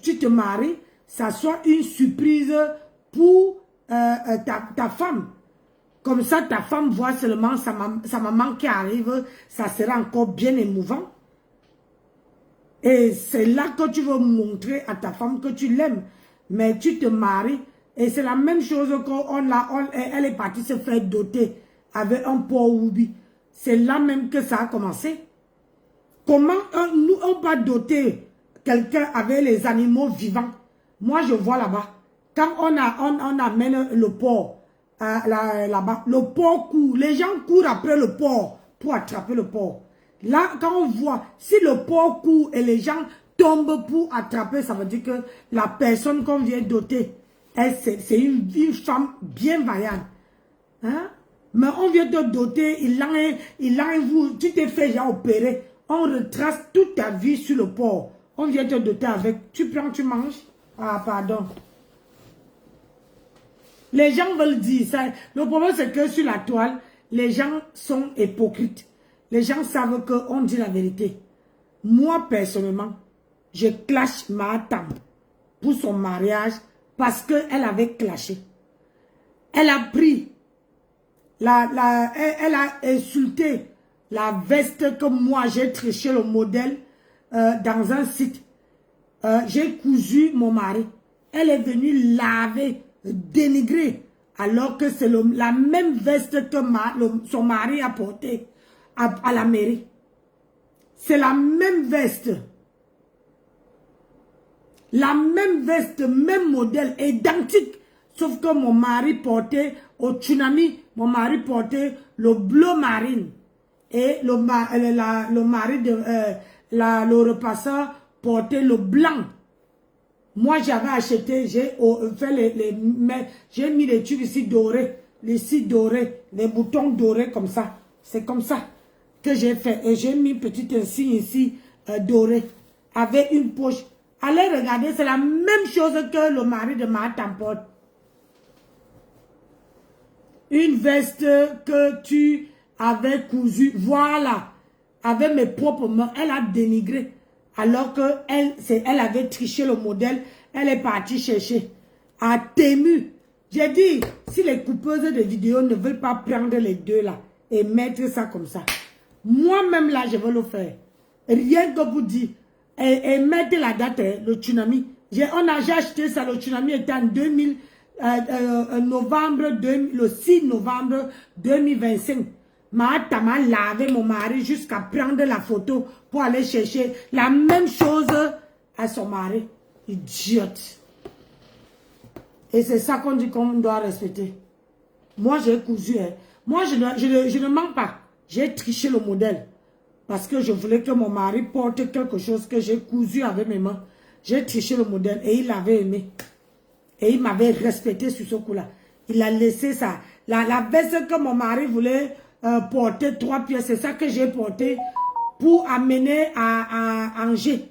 tu te maries, ça soit une surprise pour ta femme. Comme ça, ta femme voit seulement sa maman qui arrive, ça sera encore bien émouvant. Et c'est là que tu veux montrer à ta femme que tu l'aimes. Mais tu te maries, Et c'est la même chose elle est partie se faire doter avec un porc Woubi. C'est là même que ça a commencé. Comment on va doter quelqu'un avec les animaux vivants? Moi, je vois là-bas. Quand on amène le porc là-bas, le porc court. Les gens courent après le porc pour attraper le porc. Là, quand on voit, si le porc court et les gens tombent pour attraper, ça veut dire que la personne qu'on vient doter, c'est une femme bien vaillante. Hein? Mais on vient te doter, tu t'es fait déjà opérer. On retrace toute ta vie sur le porc. On vient te doter avec. Tu prends, tu manges. Ah, pardon. Les gens veulent dire ça. Le problème, c'est que sur la toile, les gens sont hypocrites. Les gens savent qu'on dit la vérité. Moi, personnellement, je clash ma tante pour son mariage parce qu'elle avait clashé. Elle a pris, elle a insulté la veste que moi, j'ai triché le modèle dans un site. J'ai cousu mon mari. Elle est venue laver, dénigrer, alors que c'est la même veste que son mari a portée à la mairie. C'est la même veste. La même veste, même modèle, identique. Sauf que mon mari portait au tsunami, mon mari portait le bleu marine. Et le mari de le repasseur portait le blanc. Moi, j'avais acheté, j'ai mis les tubes ici dorés, les boutons dorés comme ça. C'est comme ça que j'ai fait. Et j'ai mis petit insigne ici doré, avec une poche. Allez regarder, c'est la même chose que le mari de ma tante porte. Une veste que tu avais cousue, voilà, avec mes propres mains, elle a dénigré. Alors qu'elle avait triché le modèle, elle est partie chercher. À Temu. J'ai dit, si les coupeuses de vidéos ne veulent pas prendre les deux là et mettre ça comme ça, moi-même là, je vais le faire. Rien que vous dire. Et mettre la date, le tsunami. J'ai acheté ça, le tsunami était en le 6 novembre 2025. Ma tante m'a lavé mon mari jusqu'à prendre la photo pour aller chercher la même chose à son mari. Idiote. Et c'est ça qu'on dit qu'on doit respecter. Moi, j'ai cousu. Hein. Moi, je ne mens pas. J'ai triché le modèle. Parce que je voulais que mon mari porte quelque chose que j'ai cousu avec mes mains. J'ai triché le modèle et il l'avait aimé. Et il m'avait respecté sur ce coup-là. Il a laissé ça. La veste que mon mari voulait porter 3 pièces, c'est ça que j'ai porté pour amener à Angers.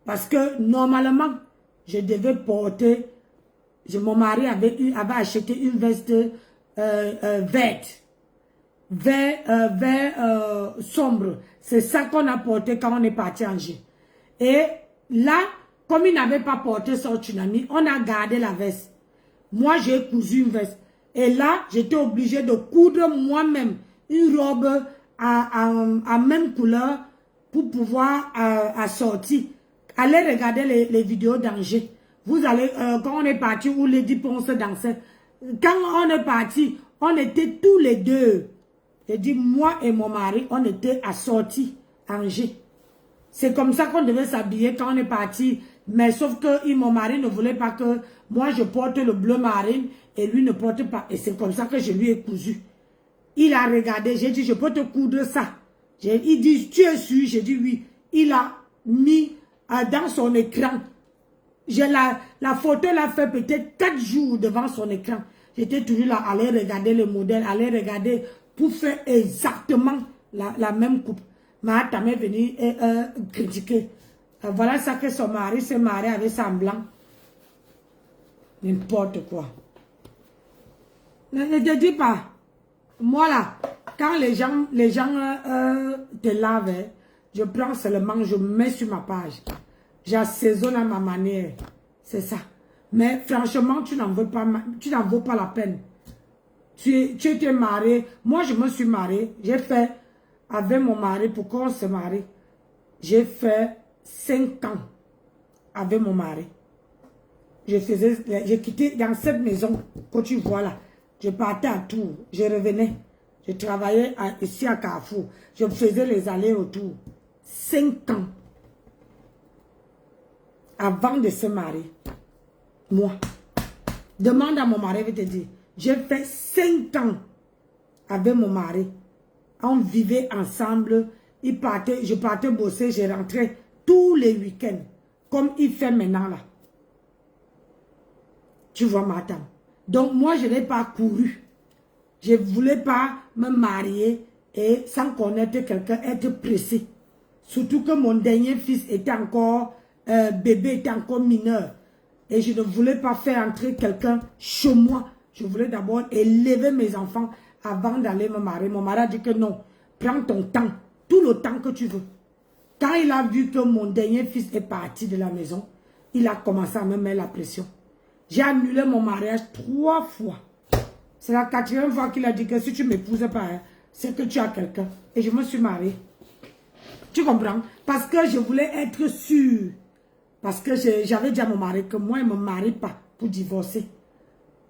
Parce que normalement, je devais porter, mon mari avait acheté une veste verte. Vert sombre. C'est ça qu'on a porté quand on est parti à Angers. Et là, comme il n'avait pas porté son tsunami, on a gardé la veste. Moi, j'ai cousu une veste. Et là, j'étais obligée de coudre moi-même une robe à même couleur pour pouvoir assortir. Allez regarder les vidéos d'Angers. Vous allez, quand on est parti, où Lady Ponce dansait. Quand on est parti, on était tous les deux. J'ai dit, moi et mon mari, on était assortis à Angers. C'est comme ça qu'on devait s'habiller quand on est parti. Mais sauf que mon mari ne voulait pas que moi je porte le bleu marine et lui ne porte pas. Et c'est comme ça que je lui ai cousu. Il a regardé, j'ai dit, je peux te coudre ça. Il dit, tu es sûr? J'ai dit oui. Il a mis dans son écran. La photo l'a fait peut-être 4 jours devant son écran. J'étais toujours là, aller regarder le modèle, aller regarder pour faire exactement la même coupe. Ma tante est venue critiquer. Voilà ça que son mari s'est marié avec semblant. N'importe quoi. Ne te dis pas. Moi là, quand les gens te lavent, je prends seulement, je mets sur ma page. J'assaisonne à ma manière. C'est ça. Mais franchement, tu n'en vaux pas la peine. Tu étais marié. Moi, je me suis mariée. J'ai fait avec mon mari, pour qu'on se marie. J'ai fait 5 ans avec mon mari. j'ai quitté dans cette maison que tu vois là. Je partais à Tours, je revenais. Je travaillais ici à Carrefour. Je faisais les allers-retours. 5 ans. Avant de se marier. Moi. Demande à mon mari, je vais te dire. J'ai fait 5 ans avec mon mari. On vivait ensemble. Je partais bosser, je rentrais tous les week-ends. Comme il fait maintenant là. Tu vois, madame. Donc moi, je n'ai pas couru. Je ne voulais pas me marier et sans connaître quelqu'un, être pressé. Surtout que mon dernier fils était encore, bébé était encore mineur. Et je ne voulais pas faire entrer quelqu'un chez moi. Je voulais d'abord élever mes enfants avant d'aller me marier. Mon mari a dit que non, prends ton temps, tout le temps que tu veux. Quand il a vu que mon dernier fils est parti de la maison, il a commencé à me mettre la pression. J'ai annulé mon mariage 3 fois. C'est la 4e fois qu'il a dit que si tu ne m'épouses pas, hein, c'est que tu as quelqu'un. Et je me suis mariée. Tu comprends? Parce que je voulais être sûre. Parce que j'avais dit à mon mari que moi, il ne me marie pas pour divorcer.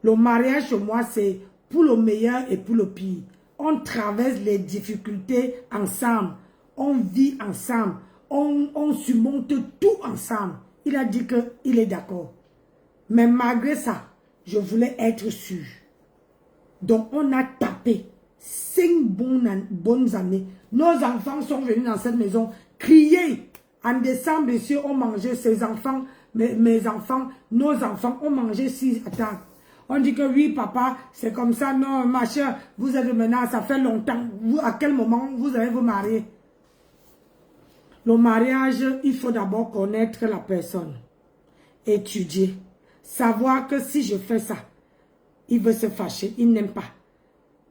Le mariage chez moi, c'est pour le meilleur et pour le pire. On traverse les difficultés ensemble. On vit ensemble. On surmonte tout ensemble. Il a dit qu'il est d'accord. Mais malgré ça, je voulais être sûre. Donc, on a tapé 5 bonnes années. Nos enfants sont venus dans cette maison crier. En décembre, ici, on mangeait ses enfants, mes enfants, nos enfants, on mangeait 6 à table. On dit que oui, papa, c'est comme ça. Non, ma chère, vous êtes maintenant, ça fait longtemps. Vous, à quel moment vous allez vous marier? Le mariage, il faut d'abord connaître la personne. Étudier. Savoir que si je fais ça, il veut se fâcher, il n'aime pas.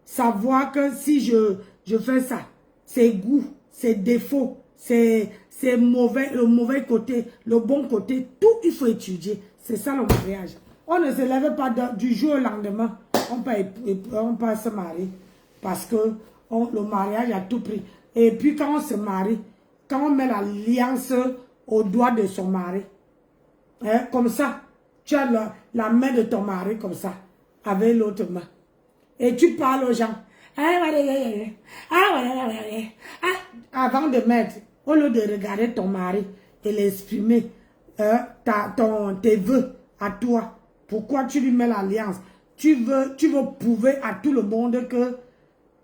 Savoir que si je fais ça, ses goûts, ses défauts, c'est mauvais, le mauvais côté, le bon côté, tout il faut étudier. C'est ça le mariage. On ne se lève pas du jour au lendemain, on peut se marier. Parce que le mariage a tout pris. Et puis quand on se marie, quand on met l'alliance au doigt de son mari, hein, comme ça, tu as la main de ton mari comme ça, avec l'autre main. Et tu parles aux gens. Avant de mettre, au lieu de regarder ton mari et l'exprimer, tes vœux à toi, pourquoi tu lui mets l'alliance? Tu veux prouver à tout le monde que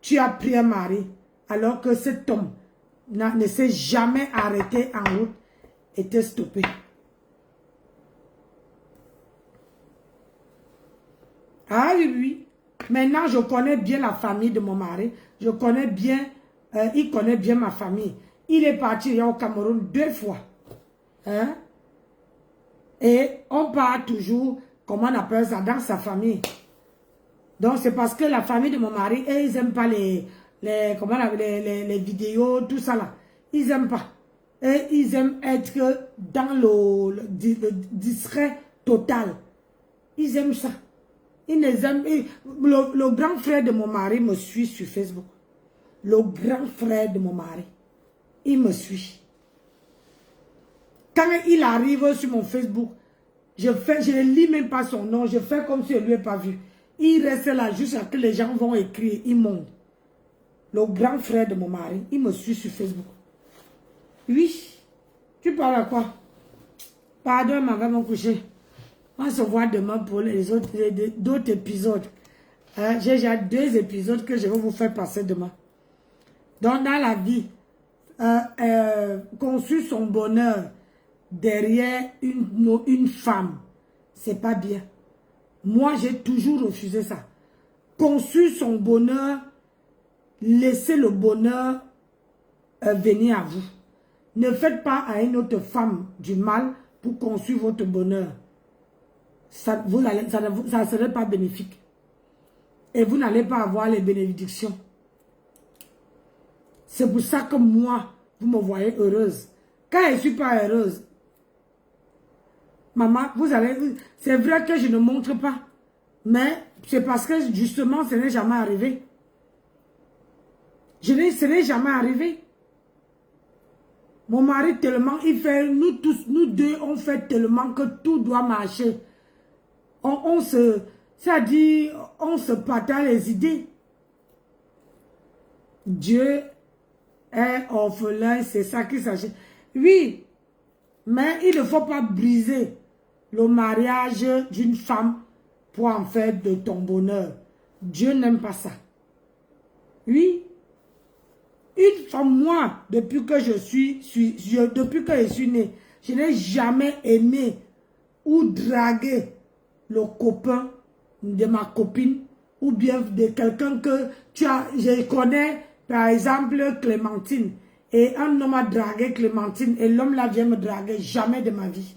tu as pris un mari, alors que cet homme ne s'est jamais arrêté en route et te stoppé. Ah oui, oui. Maintenant, je connais bien la famille de mon mari. Je connais bien, il connaît bien ma famille. Il est parti au Cameroun 2 fois. Hein? Et on parle toujours, comment on appelle ça, dans sa famille. Donc, c'est parce que la famille de mon mari, ils n'aiment pas les vidéos, tout ça là. Ils n'aiment pas. Et ils aiment être dans le discret total. Ils aiment ça. Ils les aiment. Le grand frère de mon mari me suit sur Facebook. Le grand frère de mon mari, il me suit. Quand il arrive sur mon Facebook, je ne lis même pas son nom. Je fais comme si je ne lui ai pas vu. Il reste là jusqu'à que les gens vont écrire. Il monte. Le grand frère de mon mari, il me suit sur Facebook. Oui. Tu parles à quoi? Pardon, ma va me coucher. On se voit demain pour d'autres épisodes. Hein? J'ai déjà 2 épisodes que je vais vous faire passer demain. Donc, dans la vie, conçu son bonheur derrière une femme, c'est pas bien. Moi, j'ai toujours refusé ça. Conçu son bonheur, laissez le bonheur venir à vous. Ne faites pas à une autre femme du mal pour construire votre bonheur. Ça ne serait pas bénéfique. Et vous n'allez pas avoir les bénédictions. C'est pour ça que moi, vous me voyez heureuse. Quand je ne suis pas heureuse, maman, c'est vrai que je ne montre pas. Mais c'est parce que justement, ce n'est jamais arrivé. Ce n'est jamais arrivé. Mon mari tellement, il fait, nous deux, on fait tellement que tout doit marcher. c'est-à-dire, on se partage les idées. Dieu est orphelin, c'est ça qui s'agit. Oui, mais il ne faut pas briser le mariage d'une femme pour en faire de ton bonheur. Dieu n'aime pas ça. Oui. Une femme, moi, depuis que je suis née, je n'ai jamais aimé ou dragué le copain de ma copine ou bien de quelqu'un que je connais, par exemple Clémentine, et un homme a dragué Clémentine et l'homme là vient me draguer. Jamais de ma vie.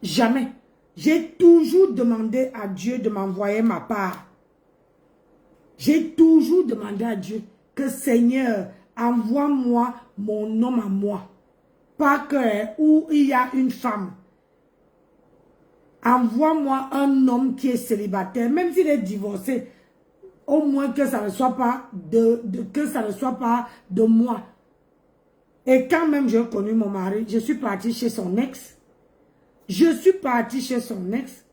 Jamais. J'ai toujours demandé à Dieu de m'envoyer ma part. J'ai toujours demandé à Dieu que Seigneur, envoie-moi mon homme à moi. Pas que où il y a une femme. Envoie-moi un homme qui est célibataire, même s'il est divorcé, au moins que ça ne soit pas de moi. Et quand même j'ai connu mon mari, je suis partie chez son ex. Je suis partie chez son ex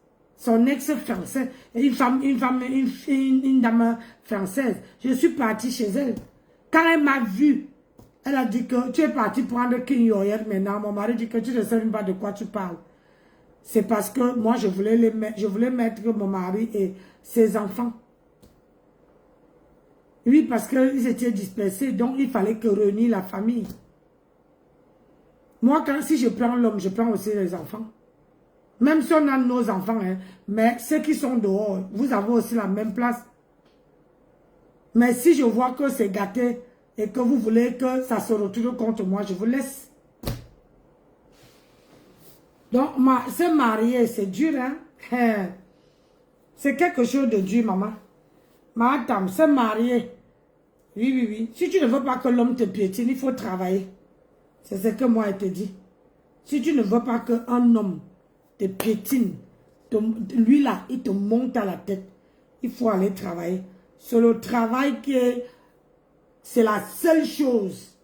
français, une dame française. Je suis partie chez elle. Quand elle m'a vu, elle a dit que tu es parti prendre King Yoyer maintenant. Mon mari dit que tu ne sais même pas de quoi tu parles. C'est parce que moi je voulais mettre mon mari et ses enfants. Oui, parce qu'ils étaient dispersés, donc il fallait que réunir la famille. Moi, si je prends l'homme, je prends aussi les enfants. Même si on a nos enfants, hein, mais ceux qui sont dehors, vous avez aussi la même place. Mais si je vois que c'est gâté et que vous voulez que ça se retourne contre moi, je vous laisse. Donc, se marier, c'est dur, hein? C'est quelque chose de dur, maman. Madame, se marier. Oui. Si tu ne veux pas que l'homme te piétine, il faut travailler. C'est ce que moi, je te dis. Si tu ne veux pas qu'un homme te piétine, lui là, il te monte à la tête, il faut aller travailler. C'est le travail c'est la seule chose.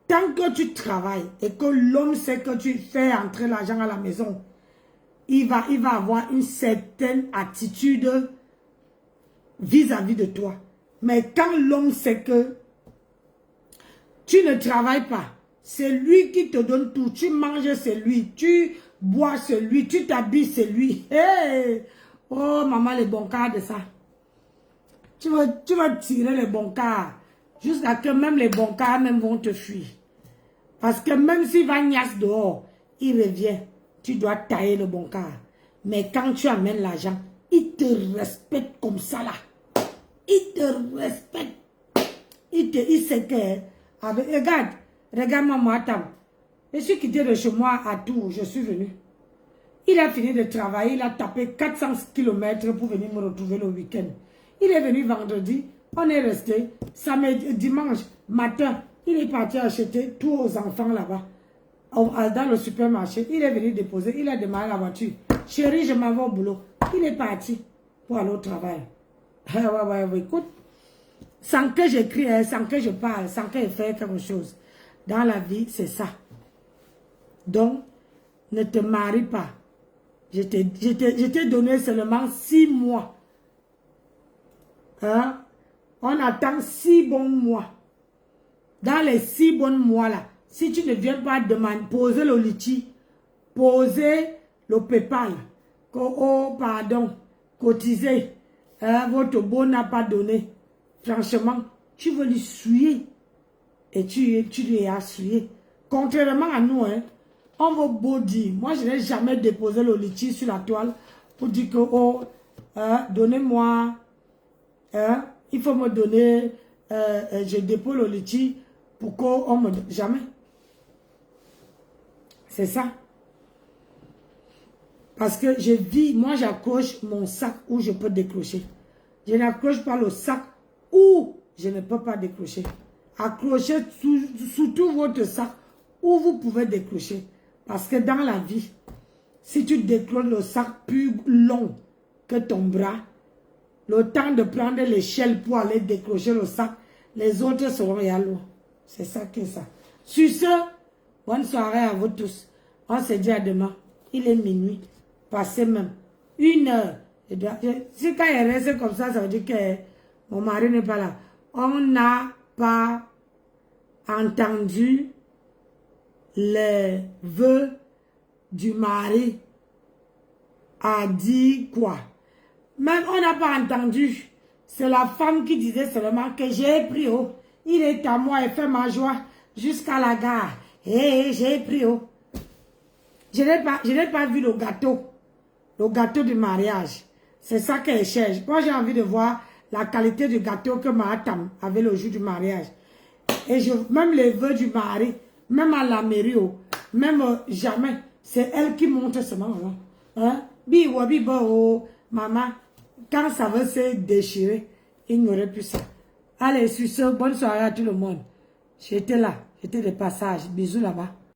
Tant que tu travailles et que l'homme sait que tu fais entrer l'argent à la maison, il va avoir une certaine attitude vis-à-vis de toi. Mais quand l'homme sait que tu ne travailles pas, c'est lui qui te donne tout. Tu manges, c'est lui. Tu bois, c'est lui. Tu t'habilles, c'est lui. Hey! Oh, maman, les bons cas de ça. Tu vas tirer les bons cas. Jusqu'à que même les bons cas même vont te fuir. Parce que même s'il va niasse dehors, il revient. Tu dois tailler le bon cas. Mais quand tu amènes l'argent, il te respecte comme ça là. Il te respecte. Il sait que... Regarde-moi, moi, attends. Je suis quitté de chez moi à Tours, je suis venu. Il a fini de travailler, il a tapé 400 km pour venir me retrouver le week-end. Il est venu vendredi, on est resté. Samedi, dimanche matin, il est parti acheter tous aux enfants là-bas. Dans le supermarché, il est venu déposer, il a démarré la voiture. Chérie, je m'en vais au boulot. Il est parti pour aller au travail. Ouais, écoute. Sans que j'écris, sans que je parle, sans que je fasse quelque chose. Dans la vie, c'est ça. Donc, ne te marie pas. Je t'ai donné seulement 6 mois. Hein? On attend 6 bons mois. Dans les 6 bons mois là, si tu ne viens pas demander, poser le litchi, poser le PayPal, oh pardon, cotiser, votre beau n'a pas donné. Franchement, tu veux lui souiller. Et tu lui as souillé. Contrairement à nous, hein, on va beau dire. Moi, je n'ai jamais déposé le litchi sur la toile pour dire que, oh, donnez-moi, il faut me donner, je dépose le litchi pour qu'on me donne. Jamais. C'est ça. Parce que je vis, moi, j'accroche mon sac où je peux décrocher. Je n'accroche pas le sac où je ne peux pas décrocher. Accrochez surtout votre sac où vous pouvez décrocher. Parce que dans la vie, si tu décroches le sac plus long que ton bras, le temps de prendre l'échelle pour aller décrocher le sac, les autres seront à l'eau. C'est ça que ça. Sur ce, bonne soirée à vous tous. On se dit à demain. Il est minuit. Passez même 1 heure. Si quand il reste comme ça veut dire que mon mari n'est pas là. On n'a pas entendu les vœux du mari a dit quoi. Même on n'a pas entendu. C'est la femme qui disait seulement que j'ai pris haut. Il est à moi et fait ma joie jusqu'à la gare. Et j'ai pris haut. Je n'ai pas vu le gâteau du mariage. C'est ça qu'elle cherche. Moi, j'ai envie de voir la qualité du gâteau que Mahatam avait le jour du mariage. Et même les vœux du mari, même à la mairie, même jamais, c'est elle qui monte ce moment-là. Hein? Maman, quand ça veut se déchirer, il n'aurait plus ça. Allez, sur ce, bonne soirée à tout le monde. J'étais là, j'étais de passage. Bisous là-bas.